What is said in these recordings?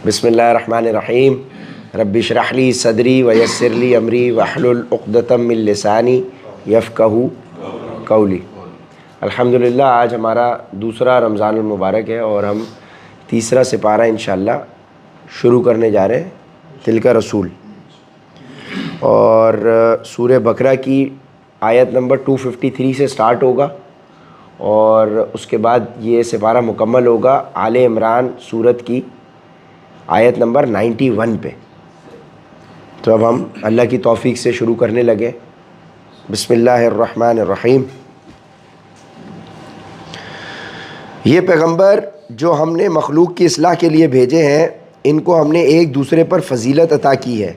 بسم اللہ الرحمن الرحیم رب اشرح لی صدری ویسر لی امری واحلل عقدۃ من لسانی یفقہوا قولی۔ الحمدللہ آج ہمارا دوسرا رمضان المبارک ہے اور ہم تیسرا سپارہ انشاءاللہ شروع کرنے جا رہے ہیں، تلک رسول، اور سورہ بقرہ کی آیت نمبر 253 سے سٹارٹ ہوگا اور اس کے بعد یہ سپارہ مکمل ہوگا آل عمران سورت کی آیت نمبر 91 پہ۔ تو اب ہم اللہ کی توفیق سے شروع کرنے لگے۔ بسم اللہ الرحمن الرحیم۔ یہ پیغمبر جو ہم نے مخلوق کی اصلاح کے لیے بھیجے ہیں، ان کو ہم نے ایک دوسرے پر فضیلت عطا کی ہے۔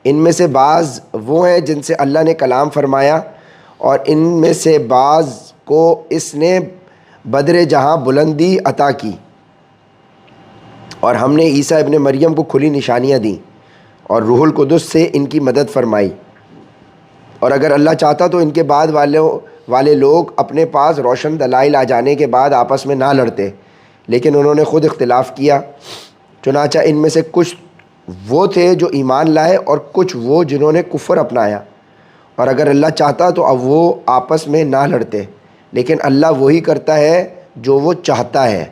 ان میں سے بعض وہ ہیں جن سے اللہ نے کلام فرمایا، اور ان میں سے بعض کو اس نے بدر جہاں بلندی عطا کی، اور ہم نے عیسیٰ ابن مریم کو کھلی نشانیاں دیں اور روح القدس سے ان کی مدد فرمائی۔ اور اگر اللہ چاہتا تو ان کے بعد والے لوگ اپنے پاس روشن دلائل آ جانے کے بعد آپس میں نہ لڑتے، لیکن انہوں نے خود اختلاف کیا۔ چنانچہ ان میں سے کچھ وہ تھے جو ایمان لائے اور کچھ وہ جنہوں نے کفر اپنایا، اور اگر اللہ چاہتا تو اب وہ آپس میں نہ لڑتے، لیکن اللہ وہی کرتا ہے جو وہ چاہتا ہے۔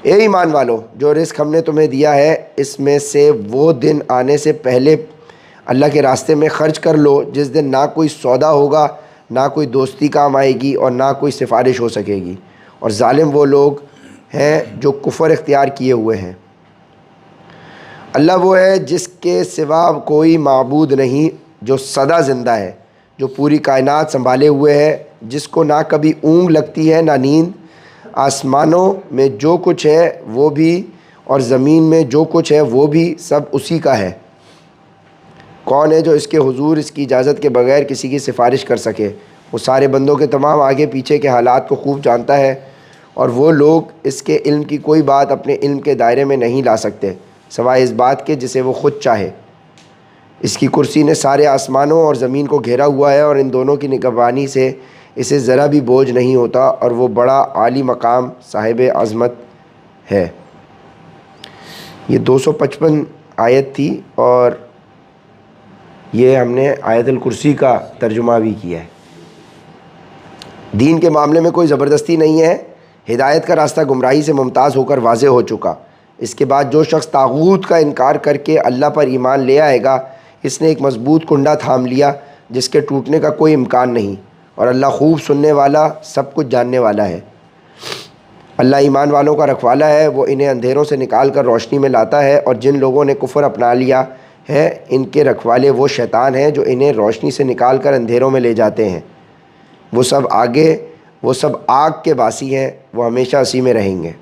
اے ایمان والو، جو رزق ہم نے تمہیں دیا ہے اس میں سے وہ دن آنے سے پہلے اللہ کے راستے میں خرچ کر لو جس دن نہ کوئی سودا ہوگا، نہ کوئی دوستی کام آئے گی اور نہ کوئی سفارش ہو سکے گی، اور ظالم وہ لوگ ہیں جو کفر اختیار کیے ہوئے ہیں۔ اللہ وہ ہے جس کے سوا کوئی معبود نہیں، جو سدا زندہ ہے، جو پوری کائنات سنبھالے ہوئے ہے، جس کو نہ کبھی اونگ لگتی ہے نہ نیند۔ آسمانوں میں جو کچھ ہے وہ بھی اور زمین میں جو کچھ ہے وہ بھی سب اسی کا ہے۔ کون ہے جو اس کے حضور اس کی اجازت کے بغیر کسی کی سفارش کر سکے؟ وہ سارے بندوں کے تمام آگے پیچھے کے حالات کو خوب جانتا ہے، اور وہ لوگ اس کے علم کی کوئی بات اپنے علم کے دائرے میں نہیں لا سکتے سوائے اس بات کے جسے وہ خود چاہے۔ اس کی کرسی نے سارے آسمانوں اور زمین کو گھیرا ہوا ہے، اور ان دونوں کی نگہبانی سے اسے ذرا بھی بوجھ نہیں ہوتا، اور وہ بڑا عالی مقام صاحب عظمت ہے۔ یہ 255 آیت تھی، اور یہ ہم نے آیت الکرسی کا ترجمہ بھی کیا ہے۔ دین کے معاملے میں کوئی زبردستی نہیں ہے، ہدایت کا راستہ گمراہی سے ممتاز ہو کر واضح ہو چکا۔ اس کے بعد جو شخص طاغوت کا انکار کر کے اللہ پر ایمان لے آئے گا، اس نے ایک مضبوط کنڈا تھام لیا جس کے ٹوٹنے کا کوئی امکان نہیں، اور اللہ خوب سننے والا، سب کچھ جاننے والا ہے۔ اللہ ایمان والوں کا رکھوالا ہے، وہ انہیں اندھیروں سے نکال کر روشنی میں لاتا ہے، اور جن لوگوں نے کفر اپنا لیا ہے ان کے رکھوالے وہ شیطان ہیں جو انہیں روشنی سے نکال کر اندھیروں میں لے جاتے ہیں۔ وہ سب آگ کے باسی ہیں، وہ ہمیشہ اسی میں رہیں گے۔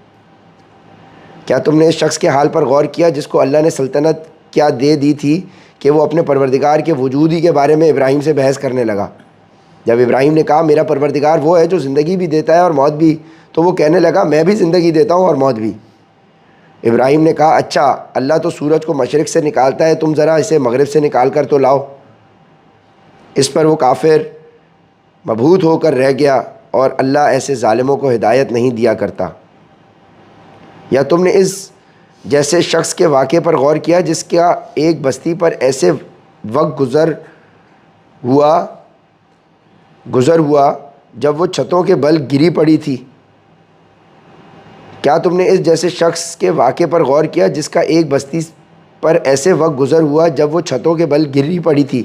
کیا تم نے اس شخص کے حال پر غور کیا جس کو اللہ نے سلطنت کیا دے دی تھی کہ وہ اپنے پروردگار کے وجود ہی کے بارے میں ابراہیم سے بحث کرنے لگا؟ جب ابراہیم نے کہا میرا پروردگار وہ ہے جو زندگی بھی دیتا ہے اور موت بھی، تو وہ کہنے لگا میں بھی زندگی دیتا ہوں اور موت بھی۔ ابراہیم نے کہا اچھا، اللہ تو سورج کو مشرق سے نکالتا ہے، تم ذرا اسے مغرب سے نکال کر تو لاؤ۔ اس پر وہ کافر مبہوت ہو کر رہ گیا، اور اللہ ایسے ظالموں کو ہدایت نہیں دیا کرتا۔ یا تم نے اس جیسے شخص کے واقعے پر غور کیا جس کا ایک بستی پر ایسے وقت گزر ہوا جب وہ چھتوں کے بل گری پڑی تھی؟ کیا تم نے اس جیسے شخص کے واقعے پر غور کیا جس کا ایک بستی پر ایسے وقت گزر ہوا جب وہ چھتوں کے بل گری پڑی تھی؟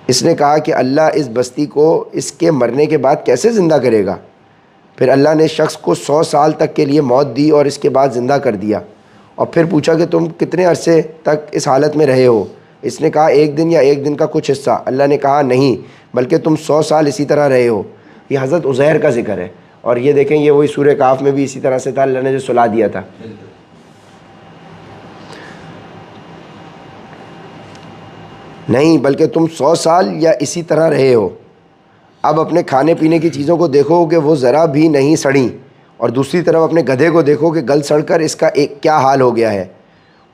اس نے کہا کہ اللہ اس بستی کو اس کے مرنے کے بعد کیسے زندہ کرے گا؟ پھر اللہ نے شخص کو 100 سال تک کے لیے موت دی اور اس کے بعد زندہ کر دیا، اور پھر پوچھا کہ تم کتنے عرصے تک اس حالت میں رہے ہو؟ اس نے کہا 1 دن یا 1 دن کا کچھ حصہ۔ اللہ نے کہا نہیں، بلکہ تم 100 سال اسی طرح رہے ہو۔ یہ حضرت عزیر کا ذکر ہے، اور یہ دیکھیں یہ وہی سورہ کہف میں بھی اسی طرح سے تھا، اللہ نے جو سلا دیا تھا۔ نہیں، بلکہ تم 100 سال یا اسی طرح رہے ہو۔ اب اپنے کھانے پینے کی چیزوں کو دیکھو کہ وہ ذرا بھی نہیں سڑیں، اور دوسری طرف اپنے گدھے کو دیکھو کہ گل سڑ کر اس کا ایک کیا حال ہو گیا ہے۔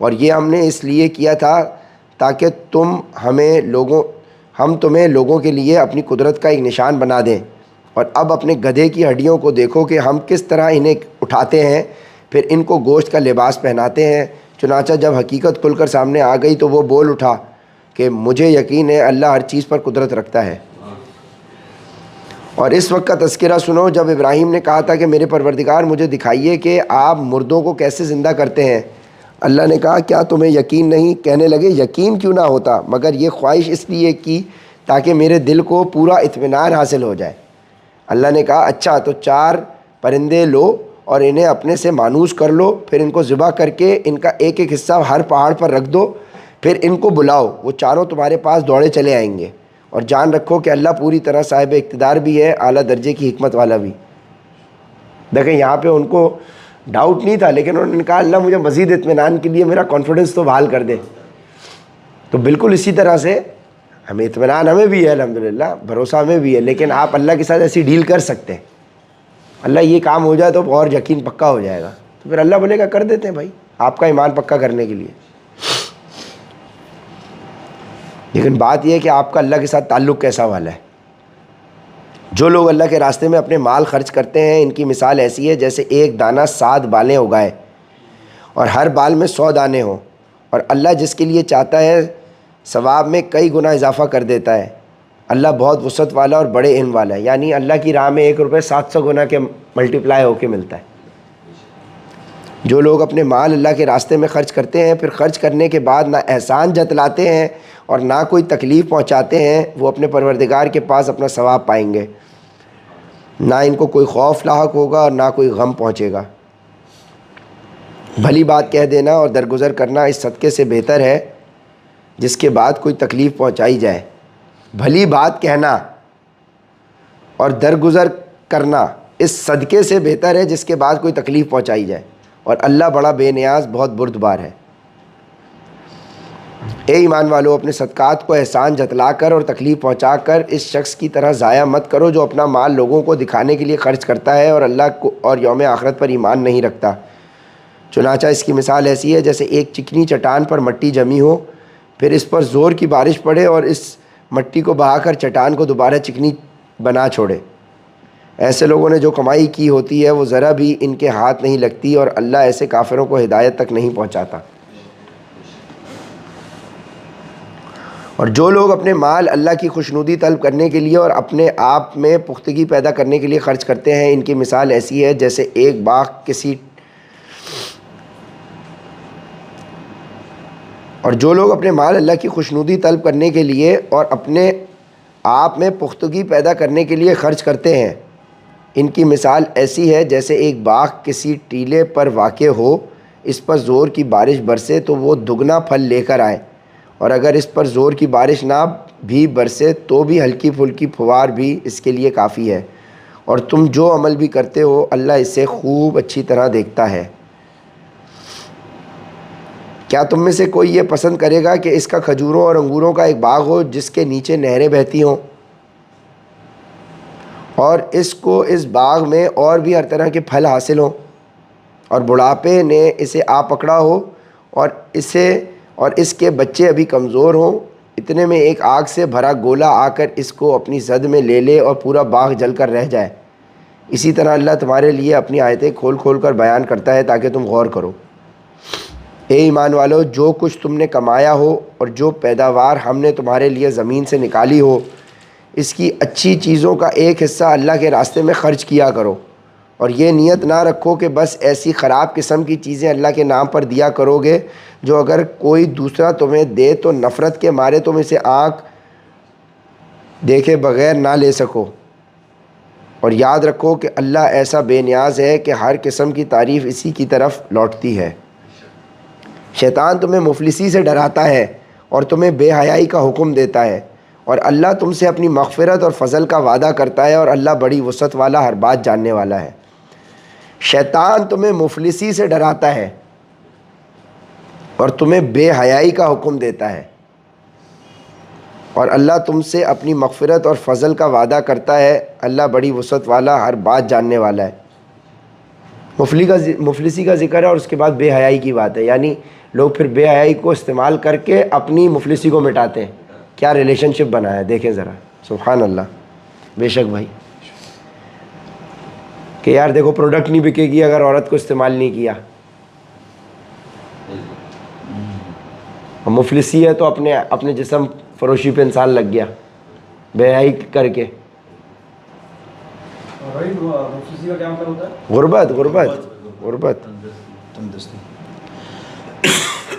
اور یہ ہم نے اس لیے کیا تھا تاکہ ہم تمہیں لوگوں کے لیے اپنی قدرت کا ایک نشان بنا دیں۔ اور اب اپنے گدھے کی ہڈیوں کو دیکھو کہ ہم کس طرح انہیں اٹھاتے ہیں، پھر ان کو گوشت کا لباس پہناتے ہیں۔ چنانچہ جب حقیقت کھل کر سامنے آ گئی تو وہ بول اٹھا کہ مجھے یقین ہے اللہ ہر چیز پر قدرت رکھتا ہے۔ اور اس وقت کا تذکرہ سنو جب ابراہیم نے کہا تھا کہ میرے پروردگار مجھے دکھائیے کہ آپ مردوں کو کیسے زندہ کرتے ہیں۔ اللہ نے کہا کیا تمہیں یقین نہیں؟ کہنے لگے یقین کیوں نہ ہوتا، مگر یہ خواہش اس لیے کی تاکہ میرے دل کو پورا اطمینان حاصل ہو جائے۔ اللہ نے کہا اچھا تو 4 پرندے لو اور انہیں اپنے سے مانوس کر لو، پھر ان کو ذبح کر کے ان کا ایک ایک حصہ ہر پہاڑ پر رکھ دو، پھر ان کو بلاؤ، وہ چاروں تمہارے پاس دوڑے چلے آئیں گے۔ اور جان رکھو کہ اللہ پوری طرح صاحب اقتدار بھی ہے، اعلیٰ درجے کی حکمت والا بھی۔ دیکھیں یہاں پہ ان کو ڈاؤٹ نہیں تھا، لیکن انہوں نے کہا اللہ مجھے مزید اطمینان کے لیے میرا کانفیڈنس تو بحال کر دے۔ تو بالکل اسی طرح سے ہمیں اطمینان ہمیں بھی ہے، الحمدللہ بھروسہ ہمیں بھی ہے، لیکن آپ اللہ کے ساتھ ایسی ڈیل کر سکتے ہیں۔ اللہ یہ کام ہو جائے تو اور یقین پکا ہو جائے گا، تو پھر اللہ بولے گا کر دیتے ہیں بھائی آپ کا ایمان پکا کرنے کے لیے۔ لیکن بات یہ ہے کہ آپ کا اللہ کے ساتھ تعلق کیسا والا ہے۔ جو لوگ اللہ کے راستے میں اپنے مال خرچ کرتے ہیں ان کی مثال ایسی ہے جیسے ایک دانہ 7 بالیں اگائے اور ہر بال میں 100 دانے ہوں، اور اللہ جس کے لیے چاہتا ہے ثواب میں کئی گنا اضافہ کر دیتا ہے۔ اللہ بہت وسعت والا اور بڑے علم والا ہے، یعنی اللہ کی راہ میں 1 روپے 700 گنا کے ملٹیپلائی ہو کے ملتا ہے۔ جو لوگ اپنے مال اللہ کے راستے میں خرچ کرتے ہیں پھر خرچ کرنے کے بعد نہ احسان جتلاتے ہیں اور نہ کوئی تکلیف پہنچاتے ہیں، وہ اپنے پروردگار کے پاس اپنا ثواب پائیں گے، نہ ان کو کوئی خوف لاحق ہوگا اور نہ کوئی غم پہنچے گا۔ بھلی بات کہہ دینا اور درگزر کرنا اس صدقے سے بہتر ہے جس کے بعد کوئی تکلیف پہنچائی جائے۔ بھلی بات کہنا اور درگزر کرنا اس صدقے سے بہتر ہے جس کے بعد کوئی تکلیف پہنچائی جائے، اور اللہ بڑا بے نیاز بہت بردبار ہے۔ اے ایمان والو اپنے صدقات کو احسان جتلا کر اور تکلیف پہنچا کر اس شخص کی طرح ضائع مت کرو جو اپنا مال لوگوں کو دکھانے کے لیے خرچ کرتا ہے اور اللہ کو اور یوم آخرت پر ایمان نہیں رکھتا۔ چنانچہ اس کی مثال ایسی ہے جیسے ایک چکنی چٹان پر مٹی جمی ہو، پھر اس پر زور کی بارش پڑے اور اس مٹی کو بہا کر چٹان کو دوبارہ چکنی بنا چھوڑے۔ ایسے لوگوں نے جو کمائی کی ہوتی ہے وہ ذرا بھی ان کے ہاتھ نہیں لگتی، اور اللہ ایسے کافروں کو ہدایت تک نہیں پہنچاتا۔ اور جو لوگ اپنے مال اللہ کی خوشنودی طلب کرنے کے لیے اور اپنے آپ میں پختگی پیدا کرنے کے لیے خرچ کرتے ہیں ان کی مثال ایسی ہے جیسے ایک باغ اور جو لوگ اپنے مال اللہ کی خوشنودی طلب کرنے کے لیے اور اپنے آپ میں پختگی پیدا کرنے کے لیے خرچ کرتے ہیں ان کی مثال ایسی ہے جیسے ایک باغ کسی ٹیلے پر واقع ہو، اس پر زور کی بارش برسے تو وہ دگنا پھل لے کر آئے، اور اگر اس پر زور کی بارش نہ بھی برسے تو بھی ہلکی پھلکی پھوار بھی اس کے لیے کافی ہے، اور تم جو عمل بھی کرتے ہو اللہ اسے خوب اچھی طرح دیکھتا ہے۔ کیا تم میں سے کوئی یہ پسند کرے گا کہ اس کا کھجوروں اور انگوروں کا ایک باغ ہو جس کے نیچے نہریں بہتی ہوں، اور اس کو اس باغ میں اور بھی ہر طرح کے پھل حاصل ہوں، اور بڑھاپے نے اسے آ پکڑا ہو اور اس کے بچے ابھی کمزور ہوں، اتنے میں ایک آگ سے بھرا گولا آ کر اس کو اپنی زد میں لے لے اور پورا باغ جل کر رہ جائے؟ اسی طرح اللہ تمہارے لیے اپنی آیتیں کھول کھول کر بیان کرتا ہے تاکہ تم غور کرو۔ اے ایمان والو جو کچھ تم نے کمایا ہو اور جو پیداوار ہم نے تمہارے لیے زمین سے نکالی ہو اس کی اچھی چیزوں کا ایک حصہ اللہ کے راستے میں خرچ کیا کرو، اور یہ نیت نہ رکھو کہ بس ایسی خراب قسم کی چیزیں اللہ کے نام پر دیا کرو گے جو اگر کوئی دوسرا تمہیں دے تو نفرت کے مارے تم اسے آنکھ دیکھے بغیر نہ لے سکو، اور یاد رکھو کہ اللہ ایسا بے نیاز ہے کہ ہر قسم کی تعریف اسی کی طرف لوٹتی ہے۔ شیطان تمہیں مفلسی سے ڈراتا ہے اور تمہیں بے حیائی کا حکم دیتا ہے، اور اللہ تم سے اپنی مغفرت اور فضل کا وعدہ کرتا ہے، اور اللہ بڑی وسعت والا ہر بات جاننے والا ہے۔ شیطان تمہیں مفلسی سے ڈراتا ہے اور تمہیں بے حیائی کا حکم دیتا ہے، اور اللہ تم سے اپنی مغفرت اور فضل کا وعدہ کرتا ہے، اللہ بڑی وسعت والا ہر بات جاننے والا ہے۔ مفلسی کا ذکر ہے اور اس کے بعد بے حیائی کی بات ہے، یعنی لوگ پھر بے حیائی کو استعمال کر کے اپنی مفلسی کو مٹاتے ہیں۔ کیا ریلیشن شپ بنا ہے دیکھیں ذرا، سبحان اللہ۔ بے شک بھائی کہ یار دیکھو پروڈکٹ نہیں بکے گی اگر عورت کو استعمال نہیں کیا. مفلسی ہے تو اپنے جسم فروشی پہ انسان لگ گیا بے حیائی کر کے. مفلسی کا کیا مطلب ہوتا ہے؟ غربت.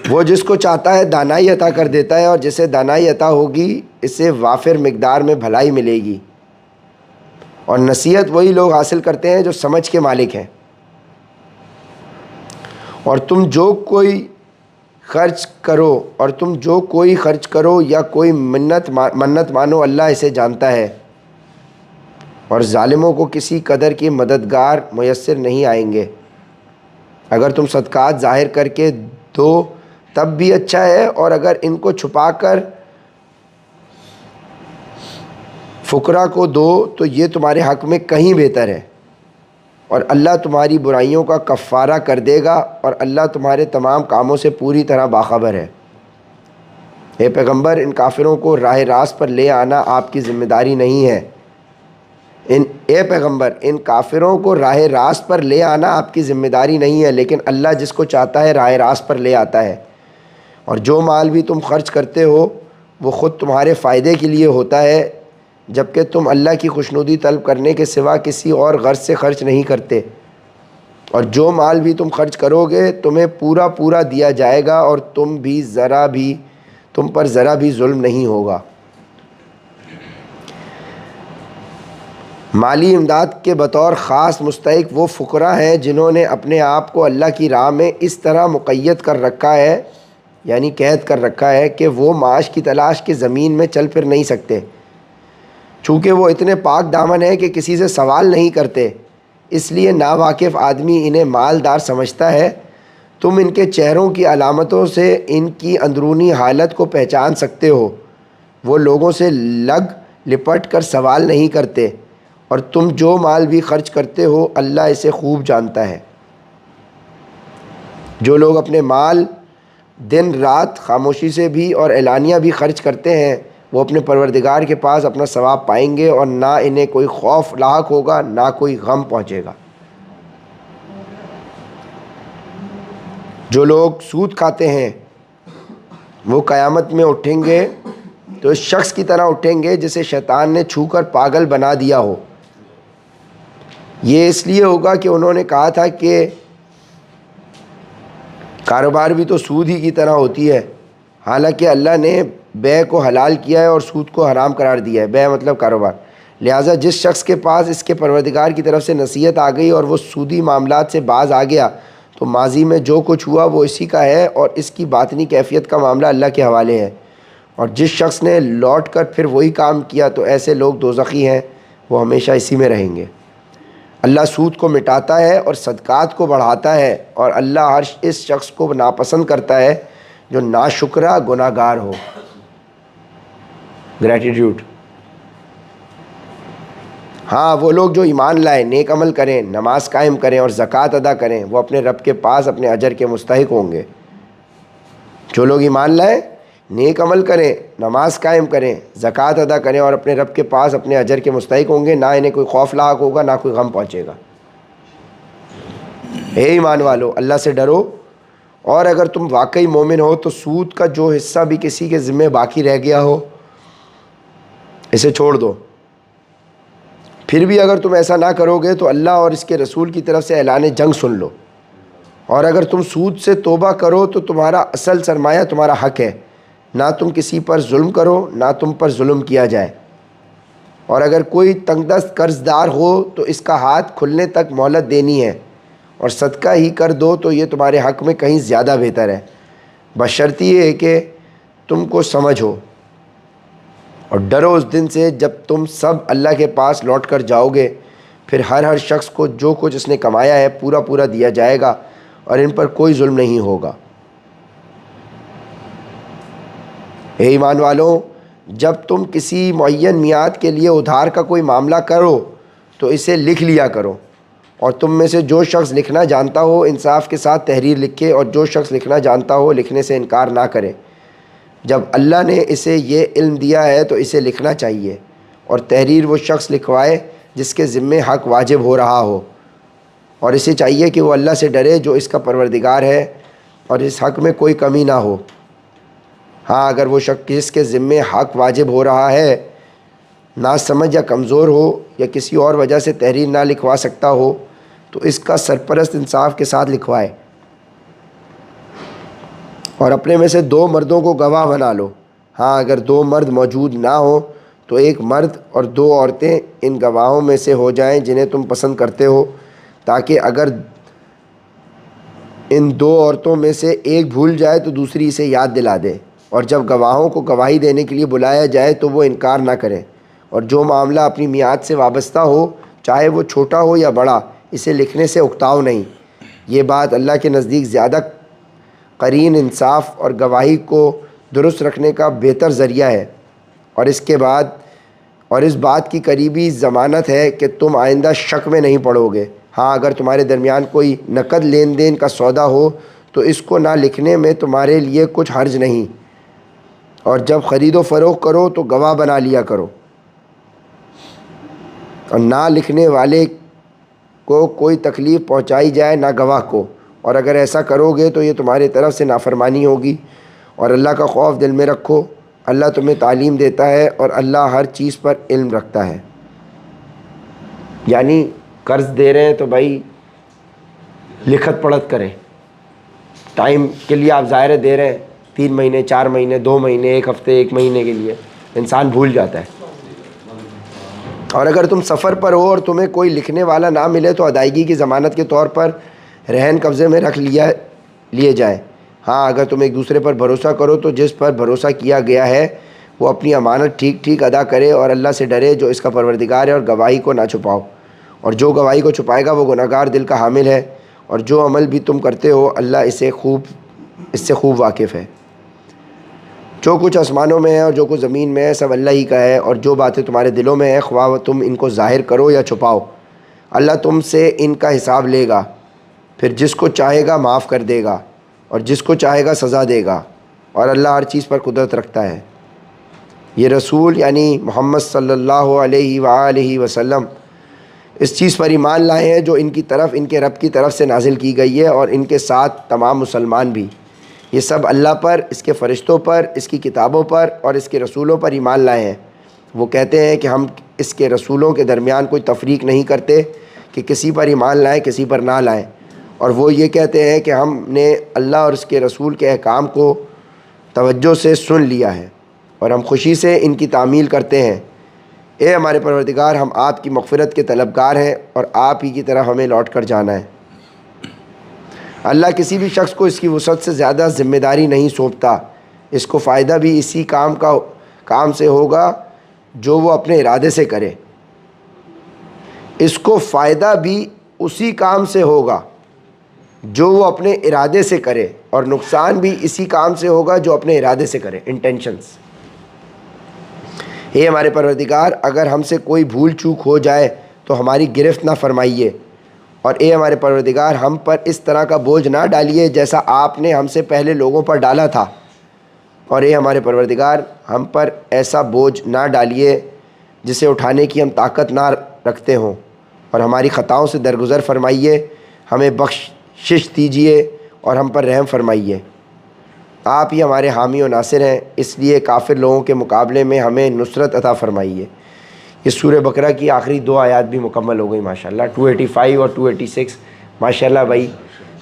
وہ جس کو چاہتا ہے دانائی عطا کر دیتا ہے، اور جسے دانائی عطا ہوگی اسے وافر مقدار میں بھلائی ملے گی. اور نصیحت وہی لوگ حاصل کرتے ہیں جو سمجھ کے مالک ہیں. اور تم جو کوئی خرچ کرو یا کوئی منت مانو، اللہ اسے جانتا ہے. اور ظالموں کو کسی قدر کی مددگار میسر نہیں آئیں گے. اگر تم صدقات ظاہر کر کے دو تب بھی اچھا ہے، اور اگر ان کو چھپا کر فقراء کو دو تو یہ تمہارے حق میں کہیں بہتر ہے. اور اللہ تمہاری برائیوں کا کفارہ کر دے گا، اور اللہ تمہارے تمام کاموں سے پوری طرح باخبر ہے. اے پیغمبر، ان کافروں کو راہ راست پر لے آنا آپ کی ذمہ داری نہیں ہے. ان کافروں کو راہ راست پر لے آنا آپ کی ذمہ داری نہیں ہے، لیکن اللہ جس کو چاہتا ہے راہ راست پر لے آتا ہے. اور جو مال بھی تم خرچ کرتے ہو وہ خود تمہارے فائدے کے لیے ہوتا ہے، جبکہ تم اللہ کی خوشنودی طلب کرنے کے سوا کسی اور غرض سے خرچ نہیں کرتے. اور جو مال بھی تم خرچ کرو گے تمہیں پورا دیا جائے گا، اور تم پر ذرا بھی ظلم نہیں ہوگا. مالی امداد کے بطور خاص مستحق وہ فقراء ہیں جنہوں نے اپنے آپ کو اللہ کی راہ میں اس طرح مقید کر رکھا ہے، یعنی قید کر رکھا ہے کہ وہ معاش کی تلاش کے زمین میں چل پھر نہیں سکتے. چونکہ وہ اتنے پاک دامن ہیں کہ کسی سے سوال نہیں کرتے، اس لیے ناواقف آدمی انہیں مالدار سمجھتا ہے. تم ان کے چہروں کی علامتوں سے ان کی اندرونی حالت کو پہچان سکتے ہو. وہ لوگوں سے لگ لپٹ کر سوال نہیں کرتے، اور تم جو مال بھی خرچ کرتے ہو اللہ اسے خوب جانتا ہے. جو لوگ اپنے مال دن رات خاموشی سے بھی اور اعلانیہ بھی خرچ کرتے ہیں وہ اپنے پروردگار کے پاس اپنا ثواب پائیں گے، اور نہ انہیں کوئی خوف لاحق ہوگا نہ کوئی غم پہنچے گا. جو لوگ سود کھاتے ہیں وہ قیامت میں اٹھیں گے تو اس شخص کی طرح اٹھیں گے جسے شیطان نے چھو کر پاگل بنا دیا ہو. یہ اس لیے ہوگا کہ انہوں نے کہا تھا کہ کاروبار بھی تو سود ہی کی طرح ہوتی ہے، حالانکہ اللہ نے بے کو حلال کیا ہے اور سود کو حرام قرار دیا ہے. بے مطلب کاروبار. لہٰذا جس شخص کے پاس اس کے پروردگار کی طرف سے نصیحت آ گئی اور وہ سودی معاملات سے باز آ گیا تو ماضی میں جو کچھ ہوا وہ اسی کا ہے، اور اس کی باطنی کیفیت کا معاملہ اللہ کے حوالے ہے. اور جس شخص نے لوٹ کر پھر وہی کام کیا تو ایسے لوگ دوزخی ہیں، وہ ہمیشہ اسی میں رہیں گے. اللہ سود کو مٹاتا ہے اور صدقات کو بڑھاتا ہے، اور اللہ ہر اس شخص کو ناپسند کرتا ہے جو ناشکرا گناہ گار ہو. گریٹیٹیوڈ. ہاں، وہ لوگ جو ایمان لائے، نیک عمل کریں، نماز قائم کریں اور زکوٰۃ ادا کریں وہ اپنے رب کے پاس اپنے اجر کے مستحق ہوں گے. جو لوگ ایمان لائیں، نیک عمل کریں، نماز قائم کریں، زکوٰۃ ادا کریں اور اپنے رب کے پاس اپنے اجر کے مستحق ہوں گے، نہ انہیں کوئی خوف لاحق ہوگا نہ کوئی غم پہنچے گا. اے ایمان والو، اللہ سے ڈرو، اور اگر تم واقعی مومن ہو تو سود کا جو حصہ بھی کسی کے ذمہ باقی رہ گیا ہو اسے چھوڑ دو. پھر بھی اگر تم ایسا نہ کرو گے تو اللہ اور اس کے رسول کی طرف سے اعلان جنگ سن لو. اور اگر تم سود سے توبہ کرو تو تمہارا اصل سرمایہ تمہارا حق ہے، نہ تم کسی پر ظلم کرو نہ تم پر ظلم کیا جائے. اور اگر کوئی تنگ دست قرض دار ہو تو اس کا ہاتھ کھلنے تک مہلت دینی ہے، اور صدقہ ہی کر دو تو یہ تمہارے حق میں کہیں زیادہ بہتر ہے، بشرط یہ ہے کہ تم کو سمجھ ہو. اور ڈرو اس دن سے جب تم سب اللہ کے پاس لوٹ کر جاؤ گے، پھر ہر شخص کو جو کچھ اس نے کمایا ہے پورا دیا جائے گا، اور ان پر کوئی ظلم نہیں ہوگا. اے ایمان والو، جب تم کسی معین میعاد کے لیے ادھار کا کوئی معاملہ کرو تو اسے لکھ لیا کرو، اور تم میں سے جو شخص لکھنا جانتا ہو انصاف کے ساتھ تحریر لکھے، اور جو شخص لکھنا جانتا ہو لکھنے سے انکار نہ کرے. جب اللہ نے اسے یہ علم دیا ہے تو اسے لکھنا چاہیے، اور تحریر وہ شخص لکھوائے جس کے ذمے حق واجب ہو رہا ہو. اور اسے چاہیے کہ وہ اللہ سے ڈرے جو اس کا پروردگار ہے اور اس حق میں کوئی کمی نہ ہو۔ ہاں اگر وہ شخص جس کے ذمے حق واجب ہو رہا ہے ناسمجھ یا کمزور ہو یا کسی اور وجہ سے تحریر نہ لکھوا سکتا ہو تو اس کا سرپرست انصاف کے ساتھ لکھوائے، اور اپنے میں سے 2 مردوں کو گواہ بنا لو۔ ہاں اگر 2 مرد موجود نہ ہو تو 1 مرد اور 2 عورتیں ان گواہوں میں سے ہو جائیں جنہیں تم پسند کرتے ہو، تاکہ اگر ان 2 عورتوں میں سے ایک بھول جائے تو دوسری اسے یاد دلا دے، اور جب گواہوں کو گواہی دینے کے لیے بلایا جائے تو وہ انکار نہ کریں، اور جو معاملہ اپنی میعاد سے وابستہ ہو چاہے وہ چھوٹا ہو یا بڑا اسے لکھنے سے اکتاؤ نہیں۔ یہ بات اللہ کے نزدیک زیادہ قرین انصاف اور گواہی کو درست رکھنے کا بہتر ذریعہ ہے، اور اس بات کی قریبی ضمانت ہے کہ تم آئندہ شک میں نہیں پڑو گے۔ ہاں اگر تمہارے درمیان کوئی نقد لین دین کا سودا ہو تو اس کو نہ لکھنے میں تمہارے لیے کچھ حرج نہیں، اور جب خرید و فروخت کرو تو گواہ بنا لیا کرو، اور نہ لکھنے والے کو کوئی تکلیف پہنچائی جائے نہ گواہ کو، اور اگر ایسا کرو گے تو یہ تمہاری طرف سے نافرمانی ہوگی، اور اللہ کا خوف دل میں رکھو، اللہ تمہیں تعلیم دیتا ہے اور اللہ ہر چیز پر علم رکھتا ہے۔ یعنی قرض دے رہے ہیں تو بھائی لکھت پڑھت کریں، ٹائم کے لیے آپ ظاہر دے رہے ہیں 3 مہینے 4 مہینے 2 مہینے 1 ہفتے 1 مہینے کے لیے، انسان بھول جاتا ہے۔ اور اگر تم سفر پر ہو اور تمہیں کوئی لکھنے والا نہ ملے تو ادائیگی کی ضمانت کے طور پر رہن قبضے میں رکھ لیے جائیں۔ ہاں اگر تم ایک دوسرے پر بھروسہ کرو تو جس پر بھروسہ کیا گیا ہے وہ اپنی امانت ٹھیک ادا کرے اور اللہ سے ڈرے جو اس کا پروردگار ہے، اور گواہی کو نہ چھپاؤ، اور جو گواہی کو چھپائے گا وہ گناہگار دل کا حامل ہے، اور جو عمل بھی تم کرتے ہو اللہ اس سے خوب واقف ہے۔ جو کچھ آسمانوں میں ہے اور جو کچھ زمین میں ہے سب اللہ ہی کا ہے، اور جو باتیں تمہارے دلوں میں ہیں خواہ تم ان کو ظاہر کرو یا چھپاؤ اللہ تم سے ان کا حساب لے گا، پھر جس کو چاہے گا معاف کر دے گا اور جس کو چاہے گا سزا دے گا، اور اللہ ہر چیز پر قدرت رکھتا ہے۔ یہ رسول یعنی محمد صلی اللہ علیہ وآلہ وسلم اس چیز پر ایمان لائے ہیں جو ان کی طرف ان کے رب کی طرف سے نازل کی گئی ہے، اور ان کے ساتھ تمام مسلمان بھی۔ یہ سب اللہ پر، اس کے فرشتوں پر، اس کی کتابوں پر اور اس کے رسولوں پر ایمان لائے ہیں۔ وہ کہتے ہیں کہ ہم اس کے رسولوں کے درمیان کوئی تفریق نہیں کرتے کہ کسی پر ایمان لائیں کسی پر نہ لائیں، اور وہ یہ کہتے ہیں کہ ہم نے اللہ اور اس کے رسول کے احکام کو توجہ سے سن لیا ہے اور ہم خوشی سے ان کی تعمیل کرتے ہیں۔ اے ہمارے پروردگار، ہم آپ کی مغفرت کے طلبگار ہیں اور آپ ہی کی طرف ہمیں لوٹ کر جانا ہے۔ اللہ کسی بھی شخص کو اس کی وسعت سے زیادہ ذمہ داری نہیں سونپتا، اس کو فائدہ بھی اسی کام سے ہوگا جو وہ اپنے ارادے سے کرے، اس کو فائدہ بھی اسی کام سے ہوگا جو وہ اپنے ارادے سے کرے، اور نقصان بھی اسی کام سے ہوگا جو اپنے ارادے سے کرے، انٹینشنز۔ اے ہمارے پروردگار، اگر ہم سے کوئی بھول چوک ہو جائے تو ہماری گرفت نہ فرمائیے، اور اے ہمارے پروردگار ہم پر اس طرح کا بوجھ نہ ڈالیے جیسا آپ نے ہم سے پہلے لوگوں پر ڈالا تھا، اور اے ہمارے پروردگار ہم پر ایسا بوجھ نہ ڈالیے جسے اٹھانے کی ہم طاقت نہ رکھتے ہوں، اور ہماری خطاؤں سے درگزر فرمائیے، ہمیں بخشش دیجیے اور ہم پر رحم فرمائیے۔ آپ ہی ہمارے حامی و ناصر ہیں، اس لیے کافر لوگوں کے مقابلے میں ہمیں نصرت عطا فرمائیے۔ یہ سورہ بقرہ کی آخری 2 آیات بھی مکمل ہو گئی ماشاءاللہ، 285 اور 286 ماشاءاللہ بھائی۔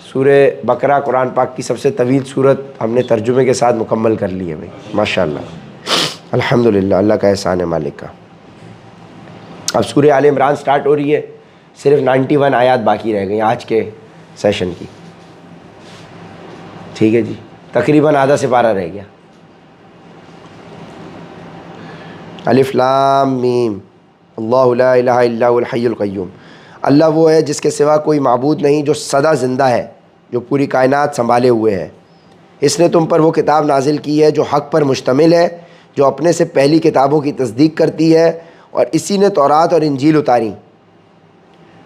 سورہ بقرہ قرآن پاک کی سب سے طویل سورت ہم نے ترجمے کے ساتھ مکمل کر لی ہے بھائی ماشاءاللہ، الحمدللہ، اللہ کا احسان ہے مالک کا۔ اب سورہ آل عمران سٹارٹ ہو رہی ہے، صرف 91 آیات باقی رہ گئی آج کے سیشن کی، ٹھیک ہے جی، تقریباً آدھا سپارہ رہ گیا۔ الف لام میم، اللہ لا الہ الا هو الحی القیوم۔ اللہ وہ ہے جس کے سوا کوئی معبود نہیں، جو سدا زندہ ہے، جو پوری کائنات سنبھالے ہوئے ہے۔ اس نے تم پر وہ کتاب نازل کی ہے جو حق پر مشتمل ہے، جو اپنے سے پہلی کتابوں کی تصدیق کرتی ہے، اور اسی نے تورات اور انجیل اتاری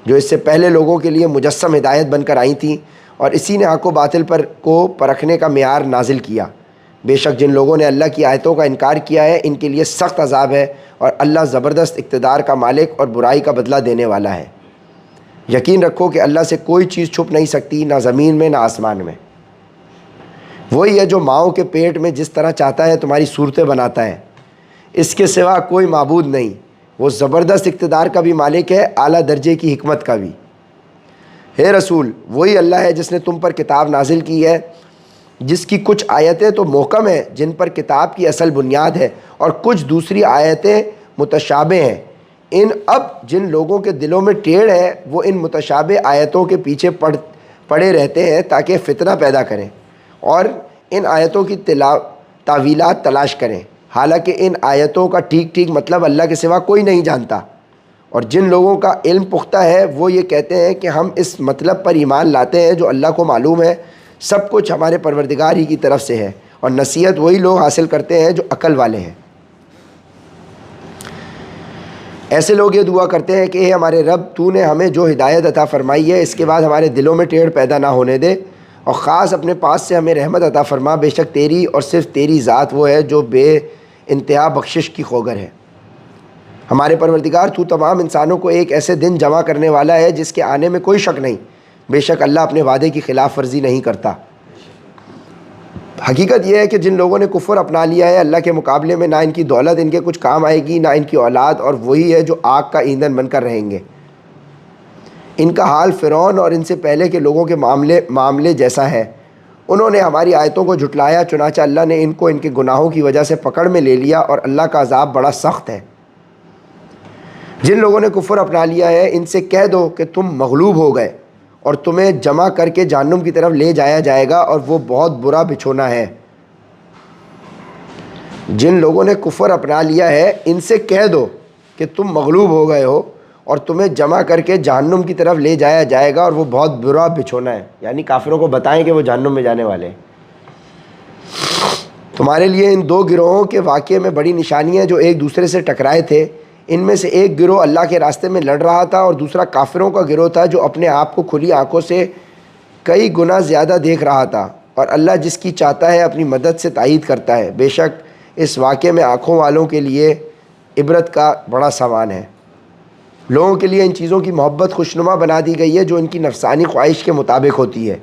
جو اس سے پہلے لوگوں کے لیے مجسم ہدایت بن کر آئی تھیں، اور اسی نے حق و باطل کو پرکھنے کا معیار نازل کیا۔ بے شک جن لوگوں نے اللہ کی آیتوں کا انکار کیا ہے ان کے لیے سخت عذاب ہے، اور اللہ زبردست اقتدار کا مالک اور برائی کا بدلہ دینے والا ہے۔ یقین رکھو کہ اللہ سے کوئی چیز چھپ نہیں سکتی، نہ زمین میں نہ آسمان میں۔ وہی ہے جو ماؤں کے پیٹ میں جس طرح چاہتا ہے تمہاری صورتیں بناتا ہے، اس کے سوا کوئی معبود نہیں۔ وہ زبردست اقتدار کا بھی مالک ہے، اعلیٰ درجے کی حکمت کا بھی۔ ہے رسول، وہی اللہ ہے جس نے تم پر کتاب نازل کی ہے، جس کی کچھ آیتیں تو محکم ہیں جن پر کتاب کی اصل بنیاد ہے، اور کچھ دوسری آیتیں متشابہ ہیں۔ اب جن لوگوں کے دلوں میں ٹیڑھ ہے وہ ان متشابہ آیتوں کے پیچھے پڑے رہتے ہیں تاکہ فتنہ پیدا کریں اور ان آیتوں کی تعویلات تلاش کریں، حالانکہ ان آیتوں کا ٹھیک ٹھیک مطلب اللہ کے سوا کوئی نہیں جانتا۔ اور جن لوگوں کا علم پختہ ہے وہ یہ کہتے ہیں کہ ہم اس مطلب پر ایمان لاتے ہیں جو اللہ کو معلوم ہے، سب کچھ ہمارے پروردگار ہی کی طرف سے ہے، اور نصیحت وہی لوگ حاصل کرتے ہیں جو عقل والے ہیں۔ ایسے لوگ یہ دعا کرتے ہیں کہ اے ہمارے رب، تو نے ہمیں جو ہدایت عطا فرمائی ہے اس کے بعد ہمارے دلوں میں ٹیڑھ پیدا نہ ہونے دے، اور خاص اپنے پاس سے ہمیں رحمت عطا فرما، بے شک تیری اور صرف تیری ذات وہ ہے جو بے انتہا بخشش کی خوگر ہے۔ ہمارے پروردگار، تو تمام انسانوں کو ایک ایسے دن جمع کرنے والا ہے جس کے آنے میں کوئی شک نہیں، بے شک اللہ اپنے وعدے کی خلاف ورزی نہیں کرتا۔ حقیقت یہ ہے کہ جن لوگوں نے کفر اپنا لیا ہے اللہ کے مقابلے میں، نہ ان کی دولت ان کے کچھ کام آئے گی، نہ ان کی اولاد، اور وہی ہے جو آگ کا ایندھن بن کر رہیں گے۔ ان کا حال فرعون اور ان سے پہلے کے لوگوں کے معاملے جیسا ہے۔ انہوں نے ہماری آیتوں کو جھٹلایا، چنانچہ اللہ نے ان کو ان کے گناہوں کی وجہ سے پکڑ میں لے لیا، اور اللہ کا عذاب بڑا سخت ہے۔ جن لوگوں نے کفر اپنا لیا ہے ان سے کہہ دو کہ تم مغلوب ہو گئے، اور تمہیں جمع کر کے جہنم کی طرف لے جایا جائے گا، اور وہ بہت برا بچھونا ہے۔ جن لوگوں نے کفر اپنا لیا ہے ان سے کہہ دو کہ تم مغلوب ہو گئے ہو اور تمہیں جمع کر کے جہنم کی طرف لے جایا جائے گا، اور وہ بہت برا بچھونا ہے۔ یعنی کافروں کو بتائیں کہ وہ جہنم میں جانے والے ہیں۔ تمہارے لیے ان دو گروہوں کے واقعے میں بڑی نشانی ہے جو ایک دوسرے سے ٹکرائے تھے۔ ان میں سے ایک گروہ اللہ کے راستے میں لڑ رہا تھا، اور دوسرا کافروں کا گروہ تھا جو اپنے آپ کو کھلی آنکھوں سے کئی گنا زیادہ دیکھ رہا تھا، اور اللہ جس کی چاہتا ہے اپنی مدد سے تائید کرتا ہے۔ بے شک اس واقعے میں آنکھوں والوں کے لیے عبرت کا بڑا سامان ہے۔ لوگوں کے لیے ان چیزوں کی محبت خوشنما بنا دی گئی ہے جو ان کی نفسانی خواہش کے مطابق ہوتی ہے۔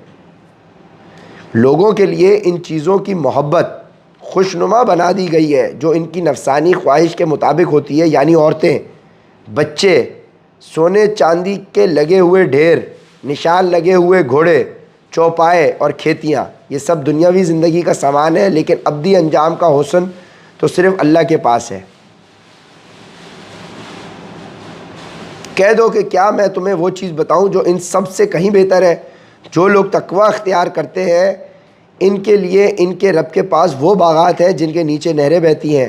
لوگوں کے لیے ان چیزوں کی محبت خوشنما بنا دی گئی ہے جو ان کی نفسانی خواہش کے مطابق ہوتی ہے، یعنی عورتیں، بچے، سونے چاندی کے لگے ہوئے ڈھیر، نشان لگے ہوئے گھوڑے، چوپائے اور کھیتیاں، یہ سب دنیاوی زندگی کا سامان ہے، لیکن ابدی انجام کا حسن تو صرف اللہ کے پاس ہے۔ کہہ دو کہ کیا میں تمہیں وہ چیز بتاؤں جو ان سب سے کہیں بہتر ہے؟ جو لوگ تقوی اختیار کرتے ہیں ان کے لیے ان کے رب کے پاس وہ باغات ہیں جن کے نیچے نہریں بہتی ہیں،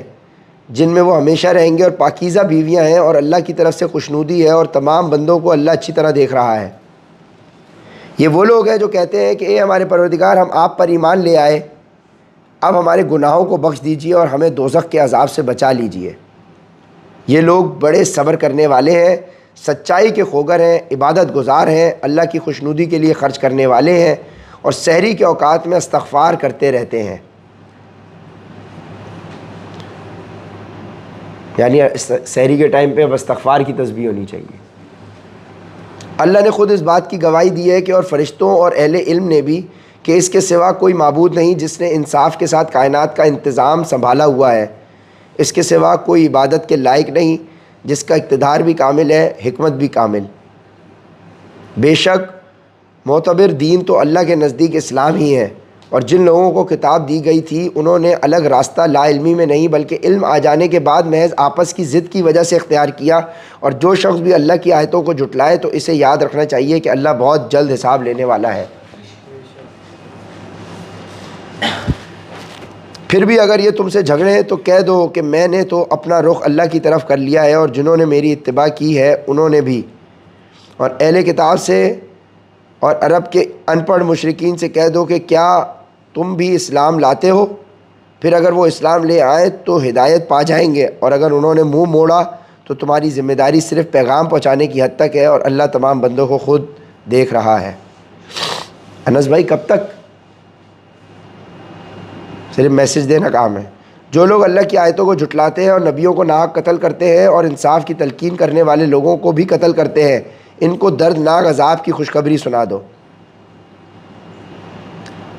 جن میں وہ ہمیشہ رہیں گے، اور پاکیزہ بیویاں ہیں، اور اللہ کی طرف سے خوشنودی ہے، اور تمام بندوں کو اللہ اچھی طرح دیکھ رہا ہے۔ یہ وہ لوگ ہیں جو کہتے ہیں کہ اے ہمارے پروردگار، ہم آپ پر ایمان لے آئے، اب ہمارے گناہوں کو بخش دیجیے اور ہمیں دوزخ کے عذاب سے بچا لیجیے۔ یہ لوگ بڑے صبر کرنے والے ہیں، سچائی کے خوگر ہیں، عبادت گزار ہیں، اللہ کی خوشنودی کے لیے خرچ کرنے والے ہیں، اور سحری کے اوقات میں استغفار کرتے رہتے ہیں۔ یعنی سحری کے ٹائم پہ اب استغفار کی تسبیح ہونی چاہیے۔ اللہ نے خود اس بات کی گواہی دی ہے کہ اور فرشتوں اور اہل علم نے بھی کہ اس کے سوا کوئی معبود نہیں جس نے انصاف کے ساتھ کائنات کا انتظام سنبھالا ہوا ہے۔ اس کے سوا کوئی عبادت کے لائق نہیں جس کا اقتدار بھی کامل ہے، حکمت بھی کامل۔ بے شک معتبر دین تو اللہ کے نزدیک اسلام ہی ہے، اور جن لوگوں کو کتاب دی گئی تھی انہوں نے الگ راستہ لا علمی میں نہیں بلکہ علم آ جانے کے بعد محض آپس کی ضد کی وجہ سے اختیار کیا۔ اور جو شخص بھی اللہ کی آیتوں کو جھٹلائے تو اسے یاد رکھنا چاہیے کہ اللہ بہت جلد حساب لینے والا ہے۔ پھر بھی اگر یہ تم سے جھگڑیں تو کہہ دو کہ میں نے تو اپنا رخ اللہ کی طرف کر لیا ہے، اور جنہوں نے میری اتباع کی ہے انہوں نے بھی۔ اور اہل کتاب سے اور عرب کے ان پڑھ مشرکین سے کہہ دو کہ کیا تم بھی اسلام لاتے ہو؟ پھر اگر وہ اسلام لے آئیں تو ہدایت پا جائیں گے، اور اگر انہوں نے منہ موڑا تو تمہاری ذمہ داری صرف پیغام پہنچانے کی حد تک ہے، اور اللہ تمام بندوں کو خود دیکھ رہا ہے۔ انس بھائی کب تک صرف میسج دینا کام ہے؟ جو لوگ اللہ کی آیتوں کو جھٹلاتے ہیں اور نبیوں کو ناحق قتل کرتے ہیں اور انصاف کی تلقین کرنے والے لوگوں کو بھی قتل کرتے ہیں، ان کو دردناک عذاب کی خوشخبری سنا دو۔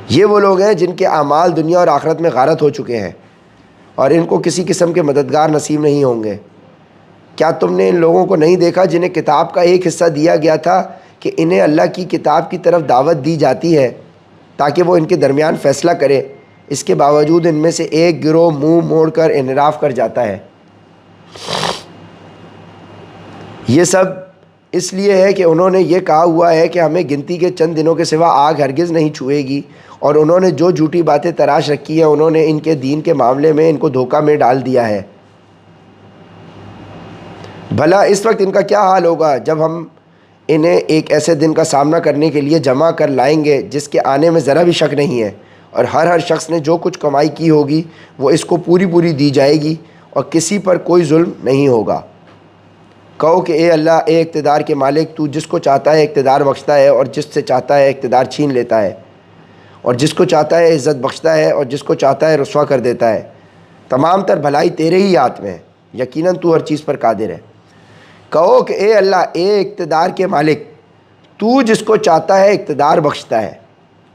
یہ وہ لوگ ہیں جن کے اعمال دنیا اور آخرت میں غارت ہو چکے ہیں اور ان کو کسی قسم کے مددگار نصیب نہیں ہوں گے۔ کیا تم نے ان لوگوں کو نہیں دیکھا جنہیں کتاب کا ایک حصہ دیا گیا تھا کہ انہیں اللہ کی کتاب کی طرف دعوت دی جاتی ہے تاکہ وہ ان کے درمیان فیصلہ کرے، اس کے باوجود ان میں سے ایک گروہ منہ موڑ کر انحراف کر جاتا ہے۔ یہ سب اس لیے ہے کہ انہوں نے یہ کہا ہوا ہے کہ ہمیں گنتی کے چند دنوں کے سوا آگ ہرگز نہیں چھوئے گی، اور انہوں نے جو جھوٹی باتیں تراش رکھی ہیں انہوں نے ان کے دین کے معاملے میں ان کو دھوکہ میں ڈال دیا ہے۔ بھلا اس وقت ان کا کیا حال ہوگا جب ہم انہیں ایک ایسے دن کا سامنا کرنے کے لیے جمع کر لائیں گے جس کے آنے میں ذرا بھی شک نہیں ہے، اور ہر شخص نے جو کچھ کمائی کی ہوگی وہ اس کو پوری دی جائے گی اور کسی پر کوئی ظلم نہیں ہوگا۔ کہو کہ اے اللہ، اے اقتدار کے مالک، تو جس کو چاہتا ہے اقتدار بخشتا ہے اور جس سے چاہتا ہے اقتدار چھین لیتا ہے، اور جس کو چاہتا ہے عزت بخشتا ہے اور جس کو چاہتا ہے رسوا کر دیتا ہے۔ تمام تر بھلائی تیرے ہی ہاتھ میں ہے، یقیناً تو ہر چیز پر قادر ہے۔ کہو کہ اے اللہ، اے اقتدار کے مالک، تو جس کو چاہتا ہے اقتدار بخشتا ہے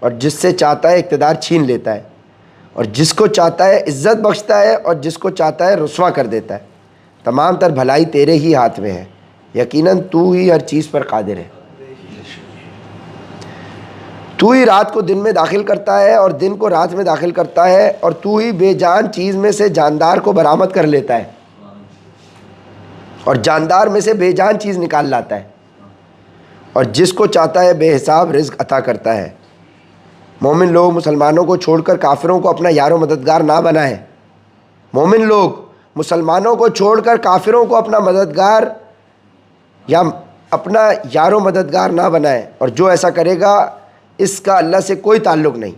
اور جس سے چاہتا ہے اقتدار چھین لیتا ہے، اور جس کو چاہتا ہے عزت بخشتا ہے اور جس کو چاہتا ہے رسوا کر دیتا ہے۔ تمام تر بھلائی تیرے ہی ہاتھ میں ہے، یقیناً تو ہی ہر چیز پر قادر ہے۔ تو ہی رات کو دن میں داخل کرتا ہے اور دن کو رات میں داخل کرتا ہے، اور تو ہی بے جان چیز میں سے جاندار کو برآمد کر لیتا ہے اور جاندار میں سے بے جان چیز نکال لاتا ہے، اور جس کو چاہتا ہے بے حساب رزق عطا کرتا ہے۔ مومن لوگ مسلمانوں کو چھوڑ کر کافروں کو اپنا یار و مددگار نہ بنائیں۔ مومن لوگ مسلمانوں کو چھوڑ کر کافروں کو اپنا مددگار یا اپنا یار و مددگار نہ بنائیں، اور جو ایسا کرے گا اس کا اللہ سے کوئی تعلق نہیں۔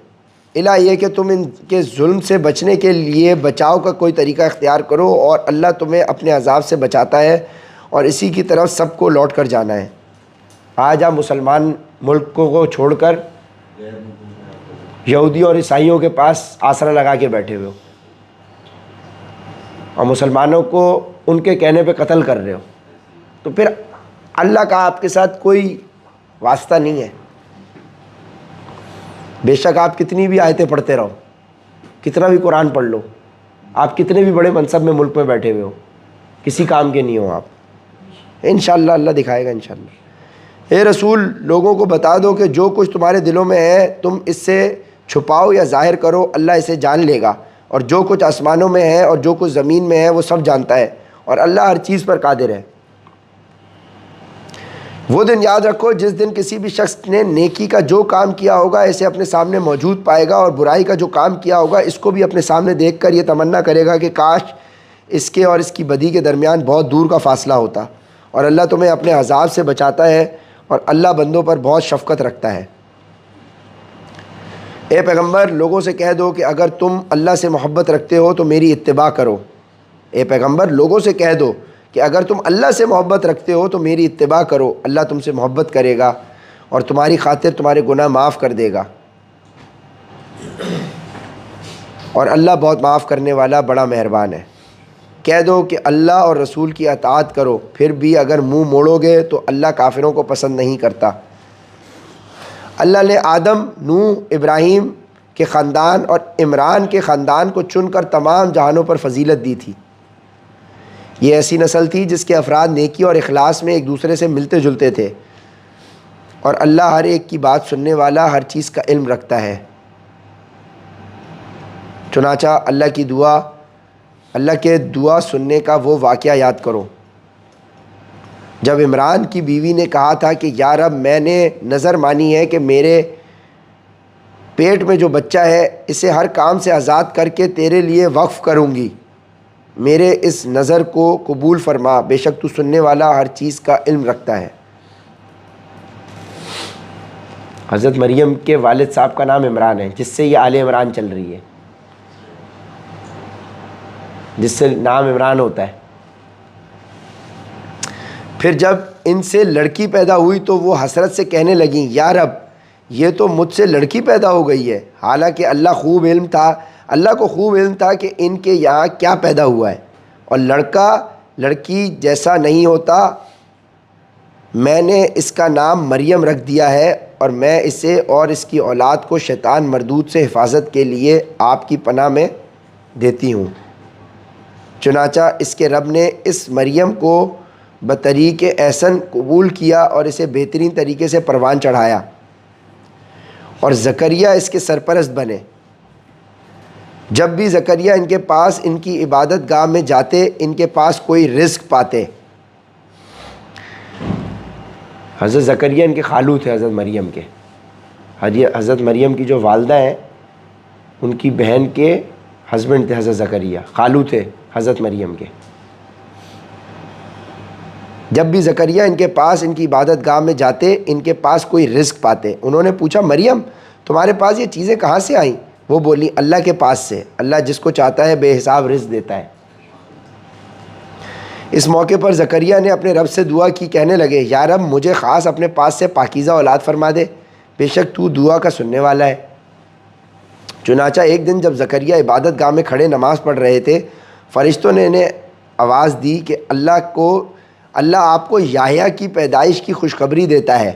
الہ یہ کہ تم ان کے ظلم سے بچنے کے لیے بچاؤ کا کوئی طریقہ اختیار کرو، اور اللہ تمہیں اپنے عذاب سے بچاتا ہے اور اسی کی طرف سب کو لوٹ کر جانا ہے۔ آج آپ مسلمان ملکوں کو چھوڑ کر یہودیوں اور عیسائیوں کے پاس آسرا لگا کے بیٹھے ہوئے ہو اور مسلمانوں کو ان کے کہنے پہ قتل کر رہے ہو، تو پھر اللہ کا آپ کے ساتھ کوئی واسطہ نہیں ہے۔ بے شک آپ کتنی بھی آیتیں پڑھتے رہو، کتنا بھی قرآن پڑھ لو، آپ کتنے بھی بڑے منصب میں ملک میں بیٹھے ہوئے ہو، کسی کام کے نہیں ہو آپ۔ انشاءاللہ اللہ دکھائے گا انشاءاللہ۔ اے رسول، لوگوں کو بتا دو کہ جو کچھ تمہارے دلوں میں ہے تم اس سے چھپاؤ یا ظاہر کرو، اللہ اسے جان لے گا، اور جو کچھ آسمانوں میں ہے اور جو کچھ زمین میں ہے وہ سب جانتا ہے، اور اللہ ہر چیز پر قادر ہے۔ وہ دن یاد رکھو جس دن کسی بھی شخص نے نیکی کا جو کام کیا ہوگا اسے اپنے سامنے موجود پائے گا، اور برائی کا جو کام کیا ہوگا اس کو بھی اپنے سامنے دیکھ کر یہ تمنا کرے گا کہ کاش اس کے اور اس کی بدی کے درمیان بہت دور کا فاصلہ ہوتا۔ اور اللہ تمہیں اپنے عذاب سے بچاتا ہے، اور اللہ بندوں پر بہت شفقت رکھتا ہے۔ اے پیغمبر، لوگوں سے کہہ دو کہ اگر تم اللہ سے محبت رکھتے ہو تو میری اتباع کرو۔ اے پیغمبر، لوگوں سے کہہ دو کہ اگر تم اللہ سے محبت رکھتے ہو تو میری اتباع کرو، اللہ تم سے محبت کرے گا اور تمہاری خاطر تمہارے گناہ معاف کر دے گا، اور اللہ بہت معاف کرنے والا بڑا مہربان ہے۔ کہہ دو کہ اللہ اور رسول کی اطاعت کرو، پھر بھی اگر منہ موڑو گے تو اللہ کافروں کو پسند نہیں کرتا۔ اللہ نے آدم، نوح، ابراہیم کے خاندان اور عمران کے خاندان کو چن کر تمام جہانوں پر فضیلت دی تھی۔ یہ ایسی نسل تھی جس کے افراد نیکی اور اخلاص میں ایک دوسرے سے ملتے جلتے تھے، اور اللہ ہر ایک کی بات سننے والا، ہر چیز کا علم رکھتا ہے۔ چنانچہ اللہ کے دعا سننے کا وہ واقعہ یاد کرو جب عمران کی بیوی نے کہا تھا کہ یا رب، میں نے نظر مانی ہے کہ میرے پیٹ میں جو بچہ ہے اسے ہر کام سے آزاد کر کے تیرے لیے وقف کروں گی، میرے اس نظر کو قبول فرما، بے شک تو سننے والا ہر چیز کا علم رکھتا ہے۔ حضرت مریم کے والد صاحب کا نام عمران ہے، جس سے یہ آل عمران چل رہی ہے، جس سے نام عمران ہوتا ہے۔ پھر جب ان سے لڑکی پیدا ہوئی تو وہ حسرت سے کہنے لگیں، یا رب، یہ تو مجھ سے لڑکی پیدا ہو گئی ہے، حالانکہ اللہ کو خوب علم تھا کہ ان کے یہاں کیا پیدا ہوا ہے، اور لڑکا لڑکی جیسا نہیں ہوتا، میں نے اس کا نام مریم رکھ دیا ہے اور میں اسے اور اس کی اولاد کو شیطان مردود سے حفاظت کے لیے آپ کی پناہ میں دیتی ہوں۔ چنانچہ اس کے رب نے اس مریم کو بطریق احسن قبول کیا اور اسے بہترین طریقے سے پروان چڑھایا، اور زکریا اس کے سرپرست بنے۔ جب بھی زکریا ان کے پاس ان کی عبادت گاہ میں جاتے، ان کے پاس کوئی رزق پاتے۔ حضرت زکریا ان کے خالو تھے حضرت مریم کے۔ حضرت مریم کی جو والدہ ہیں ان کی بہن کے ہسبینڈ تھے حضرت زکریا، خالو تھے حضرت مریم کے۔ جب بھی زکریا ان کے پاس ان کی عبادت گاہ میں جاتے، ان کے پاس کوئی رزق پاتے۔ انہوں نے پوچھا، مریم تمہارے پاس یہ چیزیں کہاں سے آئیں؟ وہ بولی، اللہ کے پاس سے، اللہ جس کو چاہتا ہے بے حساب رزق دیتا ہے۔ اس موقع پر زکریا نے اپنے رب سے دعا کی، کہنے لگے، یا رب مجھے خاص اپنے پاس سے پاکیزہ اولاد فرما دے، بے شک تو دعا کا سننے والا ہے۔ چنانچہ ایک دن جب زکریا عبادت گاہ میں کھڑے نماز پڑھ رہے تھے، فرشتوں نے انہیں آواز دی کہ اللہ آپ کو یحییٰ کی پیدائش کی خوشخبری دیتا ہے،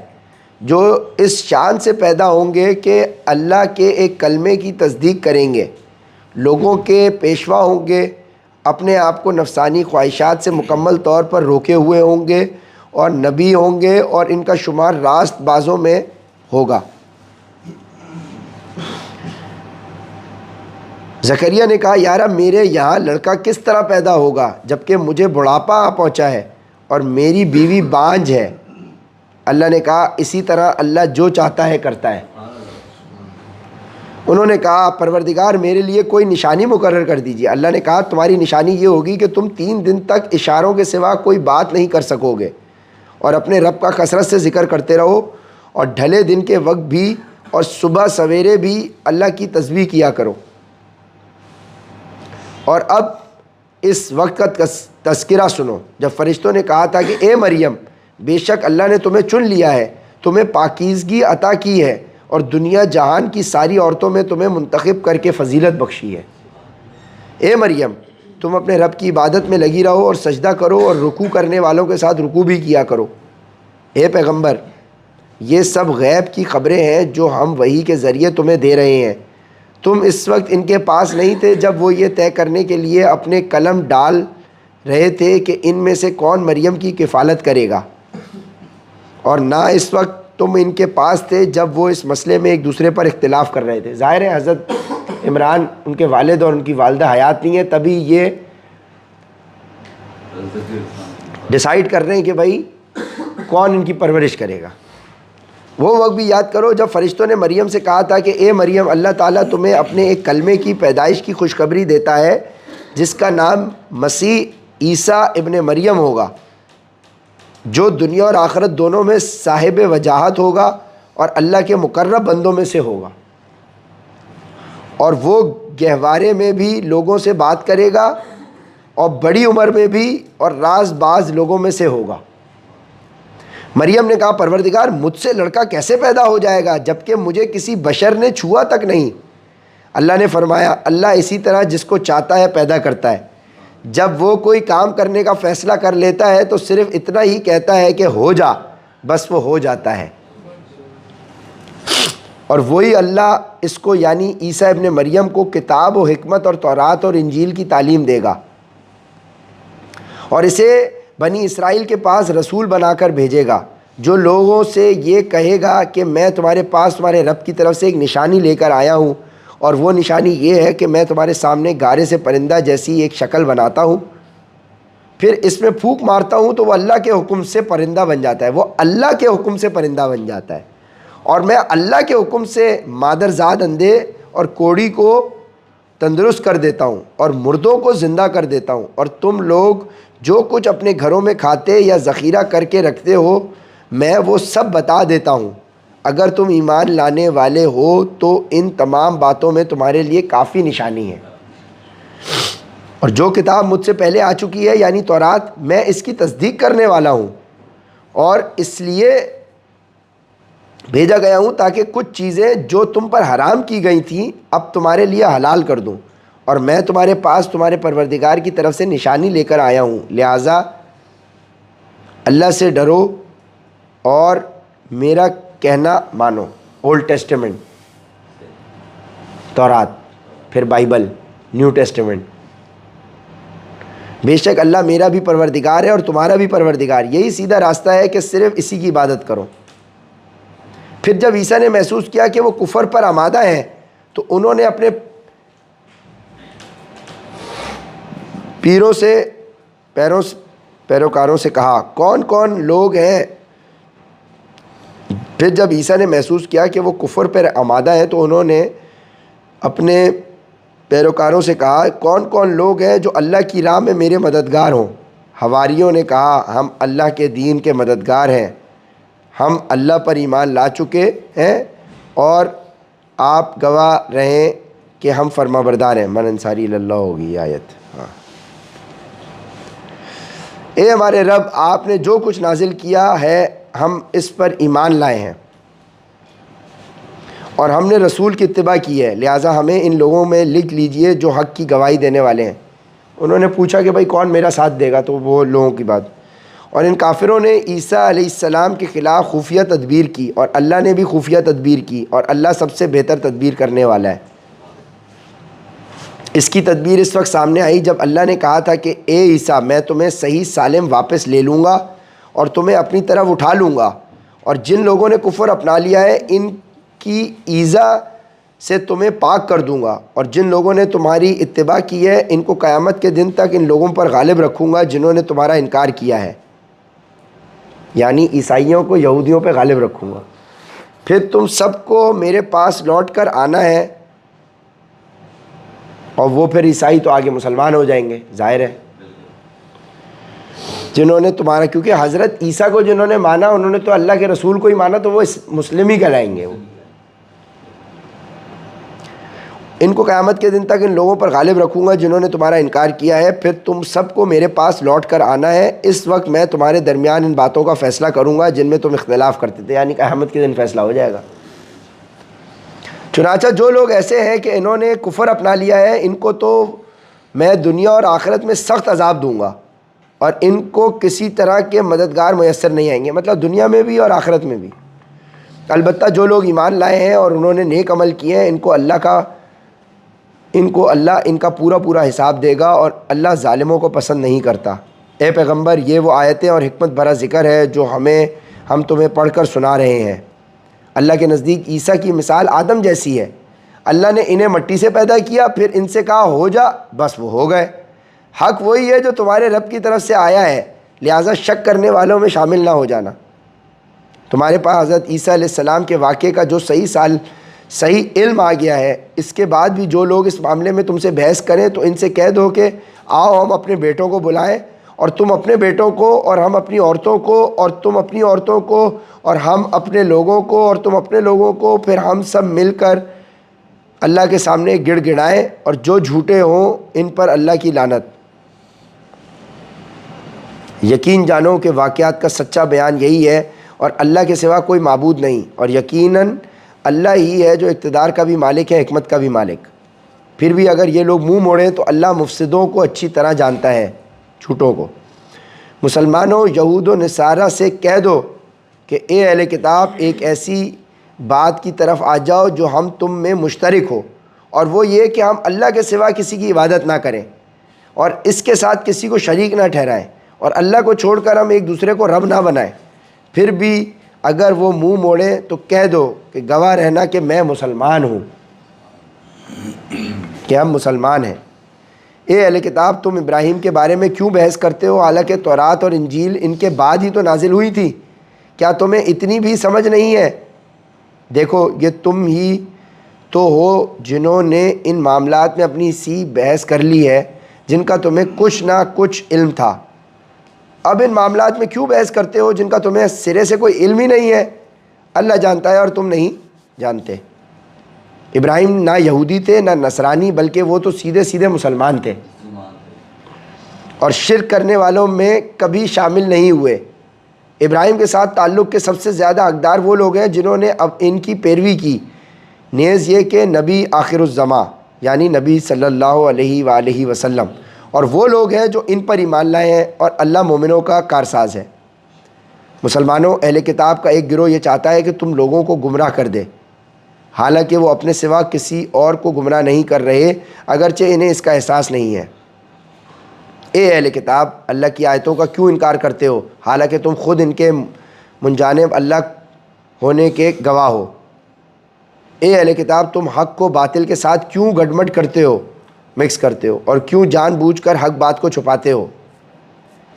جو اس شان سے پیدا ہوں گے کہ اللہ کے ایک کلمے کی تصدیق کریں گے، لوگوں کے پیشوا ہوں گے، اپنے آپ کو نفسانی خواہشات سے مکمل طور پر روکے ہوئے ہوں گے، اور نبی ہوں گے، اور ان کا شمار راست بازوں میں ہوگا۔ زکریا نے کہا، یا رب میرے یہاں لڑکا کس طرح پیدا ہوگا جبکہ مجھے بڑھاپا آ پہنچا ہے اور میری بیوی بانجھ ہے؟ اللہ نے کہا، اسی طرح اللہ جو چاہتا ہے کرتا ہے۔ انہوں نے کہا، پروردگار میرے لیے کوئی نشانی مقرر کر دیجیے۔ اللہ نے کہا، تمہاری نشانی یہ ہوگی کہ تم 3 دن تک اشاروں کے سوا کوئی بات نہیں کر سکو گے، اور اپنے رب کا کثرت سے ذکر کرتے رہو، اور ڈھلے دن کے وقت بھی اور صبح سویرے بھی اللہ کی تسبیح کیا کرو۔ اور اب اس وقت کا تذکرہ سنو جب فرشتوں نے کہا تھا کہ اے مریم، بے شک اللہ نے تمہیں چن لیا ہے، تمہیں پاکیزگی عطا کی ہے، اور دنیا جہان کی ساری عورتوں میں تمہیں منتخب کر کے فضیلت بخشی ہے۔ اے مریم، تم اپنے رب کی عبادت میں لگی رہو اور سجدہ کرو، اور رکوع کرنے والوں کے ساتھ رکوع بھی کیا کرو۔ اے پیغمبر، یہ سب غیب کی خبریں ہیں جو ہم وحی کے ذریعے تمہیں دے رہے ہیں۔ تم اس وقت ان کے پاس نہیں تھے جب وہ یہ طے کرنے کے لیے اپنے قلم ڈال رہے تھے کہ ان میں سے کون مریم کی کفالت کرے گا، اور نہ اس وقت تم ان کے پاس تھے جب وہ اس مسئلے میں ایک دوسرے پر اختلاف کر رہے تھے۔ ظاہر ہے حضرت عمران ان کے والد اور ان کی والدہ حیات نہیں ہے، تبھی یہ ڈیسائیڈ کر رہے ہیں کہ بھائی کون ان کی پرورش کرے گا۔ وہ وقت بھی یاد کرو جب فرشتوں نے مریم سے کہا تھا کہ اے مریم، اللہ تعالیٰ تمہیں اپنے ایک کلمے کی پیدائش کی خوشخبری دیتا ہے جس کا نام مسیح عیسیٰ ابن مریم ہوگا، جو دنیا اور آخرت دونوں میں صاحب وجاہت ہوگا اور اللہ کے مقرب بندوں میں سے ہوگا، اور وہ گہوارے میں بھی لوگوں سے بات کرے گا اور بڑی عمر میں بھی اور راز باز لوگوں میں سے ہوگا۔ مریم نے کہا، پروردگار مجھ سے لڑکا کیسے پیدا ہو جائے گا جبکہ مجھے کسی بشر نے چھوا تک نہیں؟ اللہ نے فرمایا، اللہ اسی طرح جس کو چاہتا ہے پیدا کرتا ہے۔ جب وہ کوئی کام کرنے کا فیصلہ کر لیتا ہے تو صرف اتنا ہی کہتا ہے کہ ہو جا، بس وہ ہو جاتا ہے۔ اور وہی اللہ اس کو یعنی عیسیٰ ابن مریم کو کتاب و حکمت اور تورات اور انجیل کی تعلیم دے گا، اور اسے بنی اسرائیل کے پاس رسول بنا کر بھیجے گا، جو لوگوں سے یہ کہے گا کہ میں تمہارے پاس تمہارے رب کی طرف سے ایک نشانی لے کر آیا ہوں، اور وہ نشانی یہ ہے کہ میں تمہارے سامنے گارے سے پرندہ جیسی ایک شکل بناتا ہوں، پھر اس میں پھونک مارتا ہوں تو وہ اللہ کے حکم سے پرندہ بن جاتا ہے، وہ اللہ کے حکم سے پرندہ بن جاتا ہے، اور میں اللہ کے حکم سے مادرزاد اندھے اور کوڑی کو تندرست کر دیتا ہوں اور مردوں کو زندہ کر دیتا ہوں، اور تم لوگ جو کچھ اپنے گھروں میں کھاتے یا ذخیرہ کر کے رکھتے ہو میں وہ سب بتا دیتا ہوں۔ اگر تم ایمان لانے والے ہو تو ان تمام باتوں میں تمہارے لیے کافی نشانی ہے۔ اور جو کتاب مجھ سے پہلے آ چکی ہے یعنی تورات، میں اس کی تصدیق کرنے والا ہوں، اور اس لیے بھیجا گیا ہوں تاکہ کچھ چیزیں جو تم پر حرام کی گئی تھیں اب تمہارے لیے حلال کر دوں، اور میں تمہارے پاس تمہارے پروردگار کی طرف سے نشانی لے کر آیا ہوں، لہٰذا اللہ سے ڈرو اور میرا کہنا مانو. اولڈ ٹیسٹمنٹ تورات، پھر بائبل نیو ٹیسٹمنٹ. بے شک اللہ میرا بھی پروردگار ہے اور تمہارا بھی پروردگار. یہی سیدھا راستہ ہے کہ صرف اسی کی عبادت کرو. پھر جب عیسیٰ نے محسوس کیا کہ وہ کفر پر آمادہ ہیں تو انہوں نے اپنے پیروکاروں سے کہا کون کون لوگ ہیں. پھر جب عیسیٰ نے محسوس کیا کہ وہ کفر پر آمادہ ہیں تو انہوں نے اپنے پیروکاروں سے کہا کون کون لوگ ہیں جو اللہ کی راہ میں میرے مددگار ہوں. حواریوں نے کہا ہم اللہ کے دین کے مددگار ہیں، ہم اللہ پر ایمان لا چکے ہیں اور آپ گواہ رہیں کہ ہم فرما بردار ہیں. من انصاری اللہ ہوگی آیت. ہاں، اے ہمارے رب، آپ نے جو کچھ نازل کیا ہے ہم اس پر ایمان لائے ہیں اور ہم نے رسول کی اتباع کی ہے، لہٰذا ہمیں ان لوگوں میں لکھ لیجئے جو حق کی گواہی دینے والے ہیں. انہوں نے پوچھا کہ بھائی کون میرا ساتھ دے گا، تو وہ لوگوں کی بات. اور ان کافروں نے عیسیٰ علیہ السلام کے خلاف خفیہ تدبیر کی اور اللہ نے بھی خفیہ تدبیر کی اور اللہ سب سے بہتر تدبیر کرنے والا ہے. اس کی تدبیر اس وقت سامنے آئی جب اللہ نے کہا تھا کہ اے عیسیٰ میں تمہیں صحیح سالم واپس لے لوں گا اور تمہیں اپنی طرف اٹھا لوں گا، اور جن لوگوں نے کفر اپنا لیا ہے ان کی ایذا سے تمہیں پاک کر دوں گا، اور جن لوگوں نے تمہاری اتباع کی ہے ان کو قیامت کے دن تک ان لوگوں پر غالب رکھوں گا جنہوں نے تمہارا انکار کیا ہے. یعنی عیسائیوں کو یہودیوں پہ غالب رکھوں گا. پھر تم سب کو میرے پاس لوٹ کر آنا ہے، اور وہ پھر عیسائی تو آگے مسلمان ہو جائیں گے، ظاہر ہے. جنہوں نے تمہارا، کیونکہ حضرت عیسیٰ کو جنہوں نے مانا انہوں نے تو اللہ کے رسول کو ہی مانا، تو وہ مسلم ہی کہلائیں گے. وہ ان کو قیامت کے دن تک ان لوگوں پر غالب رکھوں گا جنہوں نے تمہارا انکار کیا ہے. پھر تم سب کو میرے پاس لوٹ کر آنا ہے، اس وقت میں تمہارے درمیان ان باتوں کا فیصلہ کروں گا جن میں تم اختلاف کرتے تھے. یعنی قیامت کے دن فیصلہ ہو جائے گا. چنانچہ جو لوگ ایسے ہیں کہ انہوں نے کفر اپنا لیا ہے ان کو تو میں دنیا اور آخرت میں سخت عذاب دوں گا اور ان کو کسی طرح کے مددگار میسر نہیں آئیں گے، مطلب دنیا میں بھی اور آخرت میں بھی. البتہ جو لوگ ایمان لائے ہیں اور انہوں نے نیک عمل کیے ہیں ان کو اللہ ان کا پورا حساب دے گا، اور اللہ ظالموں کو پسند نہیں کرتا. اے پیغمبر، یہ وہ آیتیں اور حکمت بھرا ذکر ہے جو ہم تمہیں پڑھ کر سنا رہے ہیں. اللہ کے نزدیک عیسیٰ کی مثال آدم جیسی ہے. اللہ نے انہیں مٹی سے پیدا کیا، پھر ان سے کہا ہو جا، بس وہ ہو گئے. حق وہی ہے جو تمہارے رب کی طرف سے آیا ہے، لہٰذا شک کرنے والوں میں شامل نہ ہو جانا. تمہارے پاس حضرت عیسیٰ علیہ السلام کے واقعے کا جو صحیح علم آ گیا ہے، اس کے بعد بھی جو لوگ اس معاملے میں تم سے بحث کریں تو ان سے کہہ دو کہ آؤ ہم اپنے بیٹوں کو بلائیں، اور تم اپنے بیٹوں کو، اور ہم اپنی عورتوں کو، اور تم اپنی عورتوں کو، اور ہم اپنے لوگوں کو، اور تم اپنے لوگوں کو، پھر ہم سب مل کر اللہ کے سامنے گڑ گڑائیں، اور جو جھوٹے ہوں ان پر اللہ کی لعنت. یقین جانو کہ واقعات کا سچا بیان یہی ہے اور اللہ کے سوا کوئی معبود نہیں، اور یقیناً اللہ ہی ہے جو اقتدار کا بھی مالک ہے، حکمت کا بھی مالک. پھر بھی اگر یہ لوگ منہ موڑیں تو اللہ مفسدوں کو اچھی طرح جانتا ہے، جھوٹوں کو. مسلمانوں، یہود و نصارہ سے کہہ دو کہ اے اہل کتاب، ایک ایسی بات کی طرف آ جاؤ جو ہم تم میں مشترک ہو، اور وہ یہ کہ ہم اللہ کے سوا کسی کی عبادت نہ کریں اور اس کے ساتھ کسی کو شریک نہ ٹھہرائیں، اور اللہ کو چھوڑ کر ہم ایک دوسرے کو رب نہ بنائیں. پھر بھی اگر وہ منہ موڑیں تو کہہ دو کہ گواہ رہنا کہ میں مسلمان ہوں، کہ ہم مسلمان ہیں. اے اہل کتاب، تم ابراہیم کے بارے میں کیوں بحث کرتے ہو حالانکہ تورات اور انجیل ان کے بعد ہی تو نازل ہوئی تھی؟ کیا تمہیں اتنی بھی سمجھ نہیں ہے؟ دیکھو، یہ تم ہی تو ہو جنہوں نے ان معاملات میں اپنی سی بحث کر لی ہے جن کا تمہیں کچھ نہ کچھ علم تھا. اب ان معاملات میں کیوں بحث کرتے ہو جن کا تمہیں سرے سے کوئی علم ہی نہیں ہے؟ اللہ جانتا ہے اور تم نہیں جانتے. ابراہیم نہ یہودی تھے نہ نصرانی، بلکہ وہ تو سیدھے مسلمان تھے اور شرک کرنے والوں میں کبھی شامل نہیں ہوئے. ابراہیم کے ساتھ تعلق کے سب سے زیادہ حقدار وہ لوگ ہیں جنہوں نے اب ان کی پیروی کی، نیز یہ کہ نبی آخر الزماں یعنی نبی صلی اللہ علیہ وآلہ وسلم، اور وہ لوگ ہیں جو ان پر ایمان لائے ہیں، اور اللہ مومنوں کا کارساز ہے. مسلمانوں، اہل کتاب کا ایک گروہ یہ چاہتا ہے کہ تم لوگوں کو گمراہ کر دے، حالانکہ وہ اپنے سوا کسی اور کو گمراہ نہیں کر رہے، اگرچہ انہیں اس کا احساس نہیں ہے۔ اے اہل کتاب، اللہ کی آیتوں کا کیوں انکار کرتے ہو حالانکہ تم خود ان کے منجانب اللہ ہونے کے گواہ ہو؟ اے اہل کتاب، تم حق کو باطل کے ساتھ کیوں گڈمڈ کرتے ہو، مکس کرتے ہو، اور کیوں جان بوجھ کر حق بات کو چھپاتے ہو؟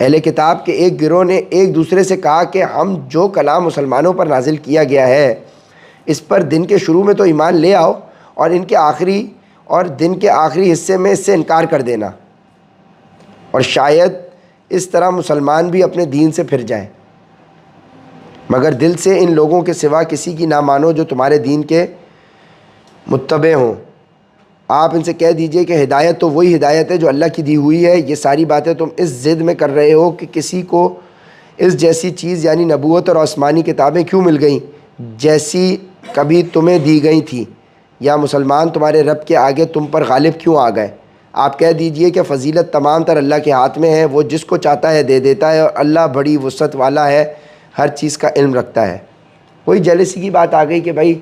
اہل کتاب کے ایک گروہ نے ایک دوسرے سے کہا کہ ہم جو کلام مسلمانوں پر نازل کیا گیا ہے اس پر دن کے شروع میں تو ایمان لے آؤ، اور دن کے آخری حصے میں اس سے انکار کر دینا، اور شاید اس طرح مسلمان بھی اپنے دین سے پھر جائیں، مگر دل سے ان لوگوں کے سوا کسی کی نہ مانو جو تمہارے دین کے متبع ہوں۔ آپ ان سے کہہ دیجئے کہ ہدایت تو وہی ہدایت ہے جو اللہ کی دی ہوئی ہے، یہ ساری باتیں تم اس ضد میں کر رہے ہو کہ کسی کو اس جیسی چیز یعنی نبوت اور آسمانی کتابیں کیوں مل گئیں جیسی کبھی تمہیں دی گئی تھی، یا مسلمان تمہارے رب کے آگے تم پر غالب کیوں آ گئے؟ آپ کہہ دیجئے کہ فضیلت تمام تر اللہ کے ہاتھ میں ہے، وہ جس کو چاہتا ہے دے دیتا ہے، اور اللہ بڑی وسعت والا ہے، ہر چیز کا علم رکھتا ہے۔ کوئی جیلسی کی بات آ گئی کہ بھائی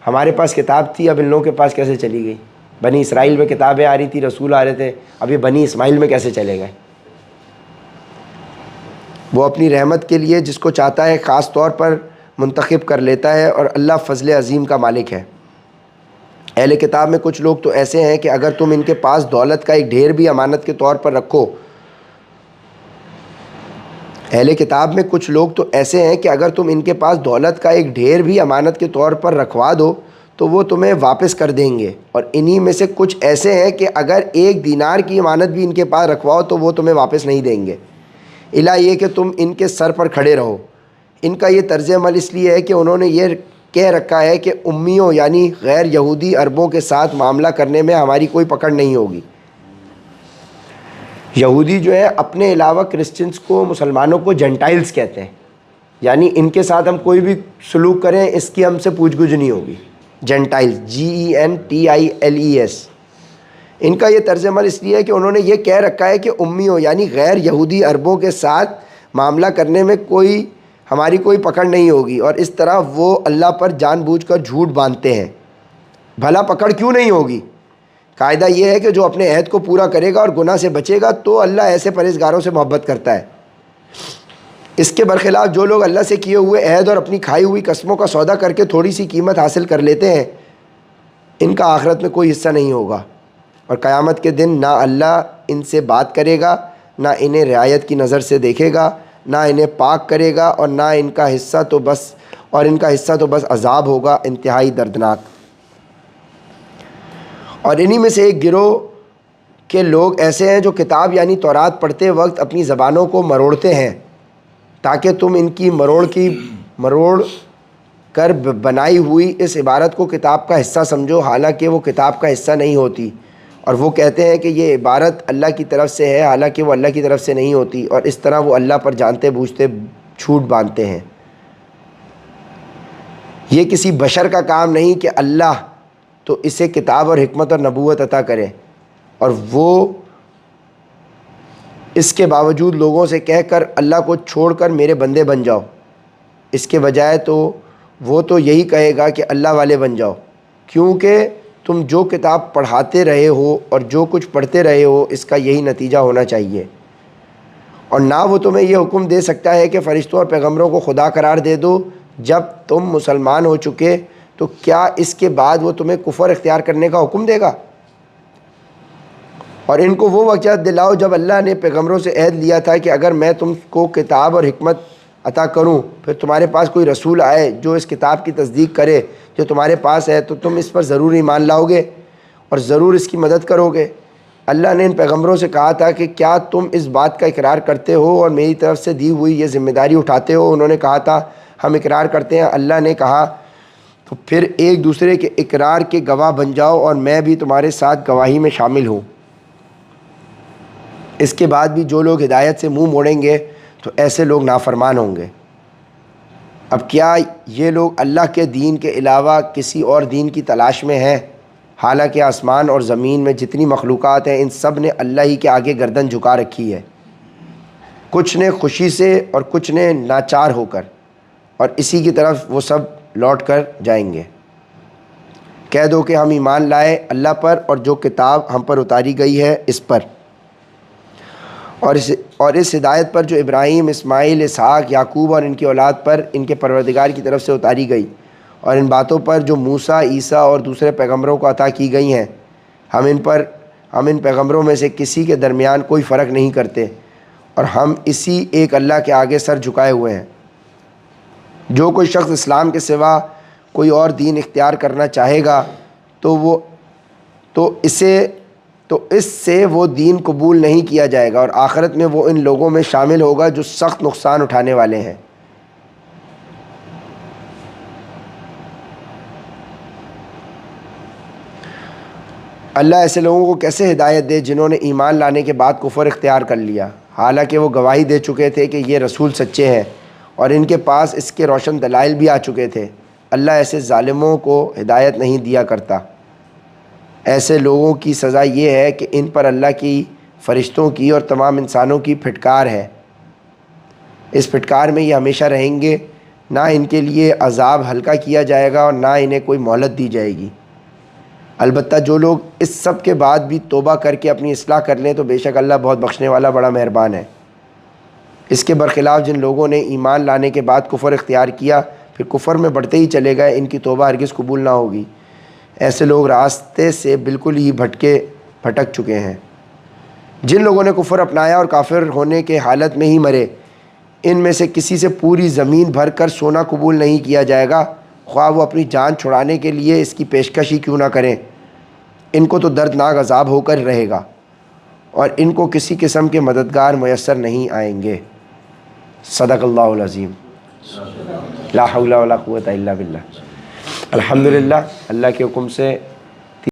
ہمارے پاس کتاب تھی، اب ان لوگوں کے پاس کیسے چلی گئی؟ بنی اسرائیل میں کتابیں آ رہی تھی، رسول آ رہے تھے، اب یہ بنی اسماعیل میں کیسے چلے گئے؟ وہ اپنی رحمت کے لیے جس کو چاہتا ہے خاص طور پر منتخب کر لیتا ہے، اور اللہ فضل عظیم کا مالک ہے۔ اہل کتاب میں کچھ لوگ تو ایسے ہیں کہ اگر تم ان کے پاس دولت کا ایک ڈھیر بھی امانت کے طور پر رکھو اہل کتاب میں کچھ لوگ تو ایسے ہیں کہ اگر تم ان کے پاس دولت کا ایک ڈھیر بھی امانت کے طور پر رکھوا دو تو وہ تمہیں واپس کر دیں گے، اور انہی میں سے کچھ ایسے ہیں کہ اگر 1 دینار کی امانت بھی ان کے پاس رکھواؤ تو وہ تمہیں واپس نہیں دیں گے، الا یہ کہ تم ان کے سر پر کھڑے رہو۔ ان کا یہ طرز عمل اس لیے ہے کہ انہوں نے یہ کہہ رکھا ہے کہ امیوں یعنی غیر یہودی عربوں کے ساتھ معاملہ کرنے میں ہماری کوئی پکڑ نہیں ہوگی۔ یہودی جو ہے اپنے علاوہ کرسچنز کو، مسلمانوں کو جنٹائلز کہتے ہیں، یعنی ان کے ساتھ ہم کوئی بھی سلوک کریں اس کی ہم سے پوچھ گچھ نہیں ہوگی۔ جنٹائلز GENTILES، ان کا یہ طرز عمل اس لیے ہے کہ انہوں نے یہ کہہ رکھا ہے کہ امیوں یعنی غیر یہودی عربوں کے ساتھ معاملہ کرنے میں ہماری کوئی پکڑ نہیں ہوگی، اور اس طرح وہ اللہ پر جان بوجھ کر جھوٹ باندھتے ہیں۔ بھلا پکڑ کیوں نہیں ہوگی؟ قاعدہ یہ ہے کہ جو اپنے عہد کو پورا کرے گا اور گناہ سے بچے گا تو اللہ ایسے پرہیزگاروں سے محبت کرتا ہے۔ اس کے برخلاف جو لوگ اللہ سے کیے ہوئے عہد اور اپنی کھائی ہوئی قسموں کا سودا کر کے تھوڑی سی قیمت حاصل کر لیتے ہیں، ان کا آخرت میں کوئی حصہ نہیں ہوگا، اور قیامت کے دن نہ اللہ ان سے بات کرے گا، نہ انہیں رعایت کی نظر سے دیکھے گا، نہ انہیں پاک کرے گا، اور ان کا حصہ تو بس عذاب ہوگا انتہائی دردناک۔ اور انہی میں سے ایک گروہ کے لوگ ایسے ہیں جو کتاب یعنی تورات پڑھتے وقت اپنی زبانوں کو مروڑتے ہیں تاکہ تم ان کی مروڑ کر بنائی ہوئی اس عبارت کو کتاب کا حصہ سمجھو، حالانکہ وہ کتاب کا حصہ نہیں ہوتی، اور وہ کہتے ہیں کہ یہ عبارت اللہ کی طرف سے ہے، حالانکہ وہ اللہ کی طرف سے نہیں ہوتی، اور اس طرح وہ اللہ پر جانتے بوجھتے جھوٹ باندھتے ہیں۔ یہ کسی بشر کا کام نہیں کہ اللہ تو اسے کتاب اور حکمت اور نبوت عطا کرے، اور وہ اس کے باوجود لوگوں سے کہہ کر اللہ کو چھوڑ کر میرے بندے بن جاؤ، اس کے بجائے تو وہ تو یہی کہے گا کہ اللہ والے بن جاؤ، کیونکہ تم جو کتاب پڑھاتے رہے ہو اور جو کچھ پڑھتے رہے ہو اس کا یہی نتیجہ ہونا چاہیے۔ اور نہ وہ تمہیں یہ حکم دے سکتا ہے کہ فرشتوں اور پیغمبروں کو خدا قرار دے دو جب تم مسلمان ہو چکے، تو کیا اس کے بعد وہ تمہیں کفر اختیار کرنے کا حکم دے گا؟ اور ان کو وہ وقت دلاؤ جب اللہ نے پیغمبروں سے عہد لیا تھا کہ اگر میں تم کو کتاب اور حکمت عطا کروں، پھر تمہارے پاس کوئی رسول آئے جو اس کتاب کی تصدیق کرے جو تمہارے پاس ہے، تو تم اس پر ضرور ایمان لاؤ گے اور ضرور اس کی مدد کرو گے۔ اللہ نے ان پیغمبروں سے کہا تھا کہ کیا تم اس بات کا اقرار کرتے ہو اور میری طرف سے دی ہوئی یہ ذمہ داری اٹھاتے ہو؟ انہوں نے کہا تھا ہم اقرار کرتے ہیں۔ اللہ نے کہا تو پھر ایک دوسرے کے اقرار کے گواہ بن جاؤ، اور میں بھی تمہارے ساتھ گواہی میں شامل ہوں۔ اس کے بعد بھی جو لوگ ہدایت سے منہ موڑیں گے تو ایسے لوگ نافرمان ہوں گے۔ اب کیا یہ لوگ اللہ کے دین کے علاوہ کسی اور دین کی تلاش میں ہیں؟ حالانکہ آسمان اور زمین میں جتنی مخلوقات ہیں ان سب نے اللہ ہی کے آگے گردن جھکا رکھی ہے۔ کچھ نے خوشی سے اور کچھ نے ناچار ہو کر، اور اسی کی طرف وہ سب لوٹ کر جائیں گے۔ کہہ دو کہ ہم ایمان لائے اللہ پر اور جو کتاب ہم پر اتاری گئی ہے اس پر، اور اس ہدایت پر جو ابراہیم، اسماعیل، اسحاق، یعقوب اور ان کی اولاد پر ان کے پروردگار کی طرف سے اتاری گئی، اور ان باتوں پر جو موسیٰ، عیسیٰ اور دوسرے پیغمبروں کو عطا کی گئی ہیں، ہم ان پیغمبروں میں سے کسی کے درمیان کوئی فرق نہیں کرتے، اور ہم اسی ایک اللہ کے آگے سر جھکائے ہوئے ہیں۔ جو کوئی شخص اسلام کے سوا کوئی اور دین اختیار کرنا چاہے گا تو اس سے وہ دین قبول نہیں کیا جائے گا، اور آخرت میں وہ ان لوگوں میں شامل ہوگا جو سخت نقصان اٹھانے والے ہیں۔ اللہ ایسے لوگوں کو کیسے ہدایت دے جنہوں نے ایمان لانے کے بعد کفر اختیار کر لیا، حالانکہ وہ گواہی دے چکے تھے کہ یہ رسول سچے ہیں اور ان کے پاس اس کے روشن دلائل بھی آ چکے تھے۔ اللہ ایسے ظالموں کو ہدایت نہیں دیا کرتا۔ ایسے لوگوں کی سزا یہ ہے کہ ان پر اللہ کی، فرشتوں کی اور تمام انسانوں کی پھٹکار ہے۔ اس پھٹکار میں یہ ہمیشہ رہیں گے، نہ ان کے لیے عذاب ہلکا کیا جائے گا اور نہ انہیں کوئی مہلت دی جائے گی۔ البتہ جو لوگ اس سب کے بعد بھی توبہ کر کے اپنی اصلاح کر لیں تو بے شک اللہ بہت بخشنے والا، بڑا مہربان ہے۔ اس کے برخلاف جن لوگوں نے ایمان لانے کے بعد کفر اختیار کیا پھر کفر میں بڑھتے ہی چلے گئے، ان کی توبہ ہرگز قبول نہ ہوگی۔ ایسے لوگ راستے سے بالکل ہی بھٹک چکے ہیں۔ جن لوگوں نے کفر اپنایا اور کافر ہونے کے حالت میں ہی مرے، ان میں سے کسی سے پوری زمین بھر کر سونا قبول نہیں کیا جائے گا، خواہ وہ اپنی جان چھڑانے کے لیے اس کی پیشکش ہی کیوں نہ کریں۔ ان کو تو دردناک عذاب ہو کر رہے گا، اور ان کو کسی قسم کے مددگار میسر نہیں آئیں گے۔ صدق اللہ العظیم۔ لا حول ولا قوت الا باللہ۔ الحمدللہ، اللہ کے حکم سے